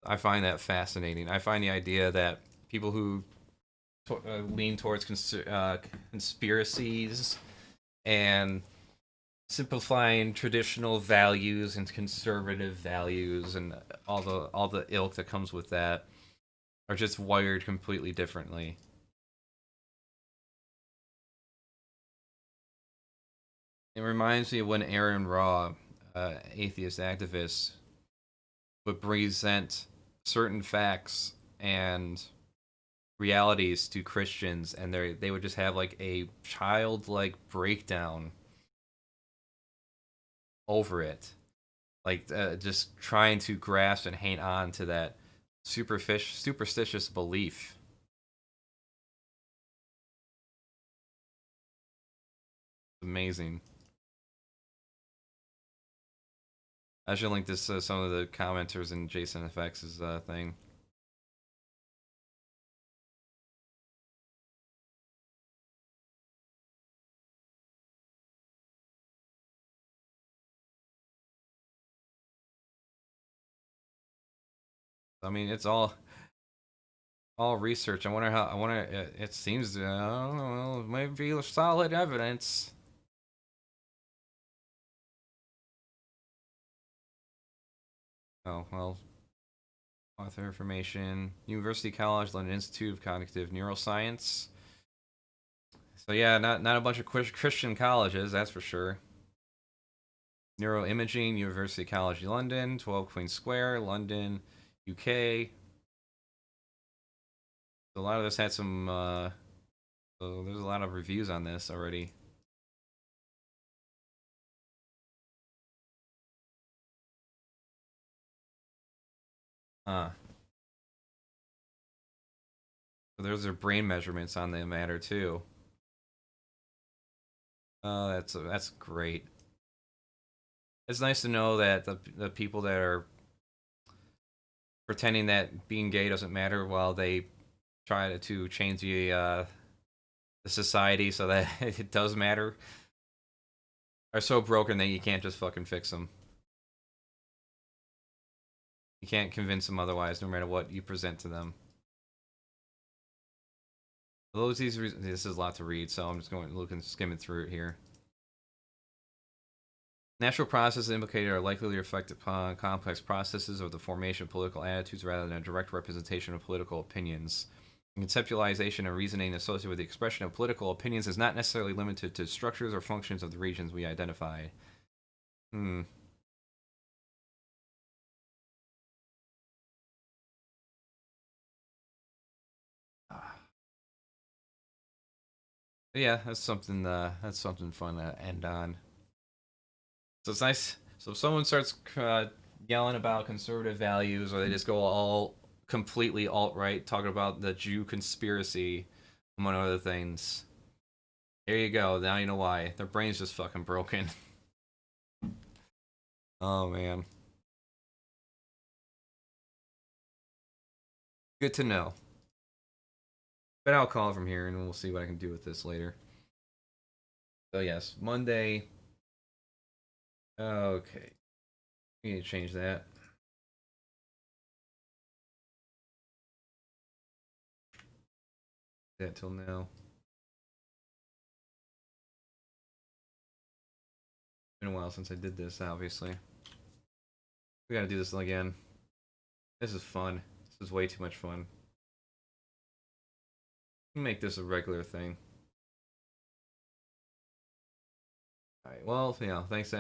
I find that fascinating. I find the idea that people who lean towards conspiracies and simplifying traditional values and conservative values and all the ilk that comes with that are just wired completely differently. It reminds me of when Aaron Raw, atheist activist, would present certain facts and realities to Christians, and they would just have like a childlike breakdown over it, like just trying to grasp and hang on to that superstitious belief. Amazing. I should link this to some of the commenters in Jason FX's thing. I mean, it's all research. I wonder how. It seems, I don't know, it might be solid evidence. Oh, well, author information, University College London Institute of Cognitive Neuroscience. So yeah, not a bunch of Christian colleges, that's for sure. Neuroimaging, University College London, 12 Queen Square, London, UK. So a lot of this had some, so there's a lot of reviews on this already. So those are brain measurements on the matter too. Oh, that's great. It's nice to know that the people that are pretending that being gay doesn't matter while they try to change the society so that it does matter are so broken that you can't just fucking fix them. You can't convince them otherwise, no matter what you present to them. This is a lot to read, so I'm just going skimming through it here. Natural processes implicated are likely to reflect upon complex processes of the formation of political attitudes rather than a direct representation of political opinions. Conceptualization and reasoning associated with the expression of political opinions is not necessarily limited to structures or functions of the regions we identify. Yeah, that's something fun to end on. So it's nice. So if someone starts yelling about conservative values, or they just go all completely alt-right, talking about the Jew conspiracy, among other things, here you go. Now you know why. Their brain's just fucking broken. Oh, man. Good to know. But I'll call it from here, and we'll see what I can do with this later. So yes, Monday. Okay. We need to change that. That till now. Been a while since I did this, obviously. We gotta do this again. This is fun. This is way too much fun. Make this a regular thing. Alright, well, thanks,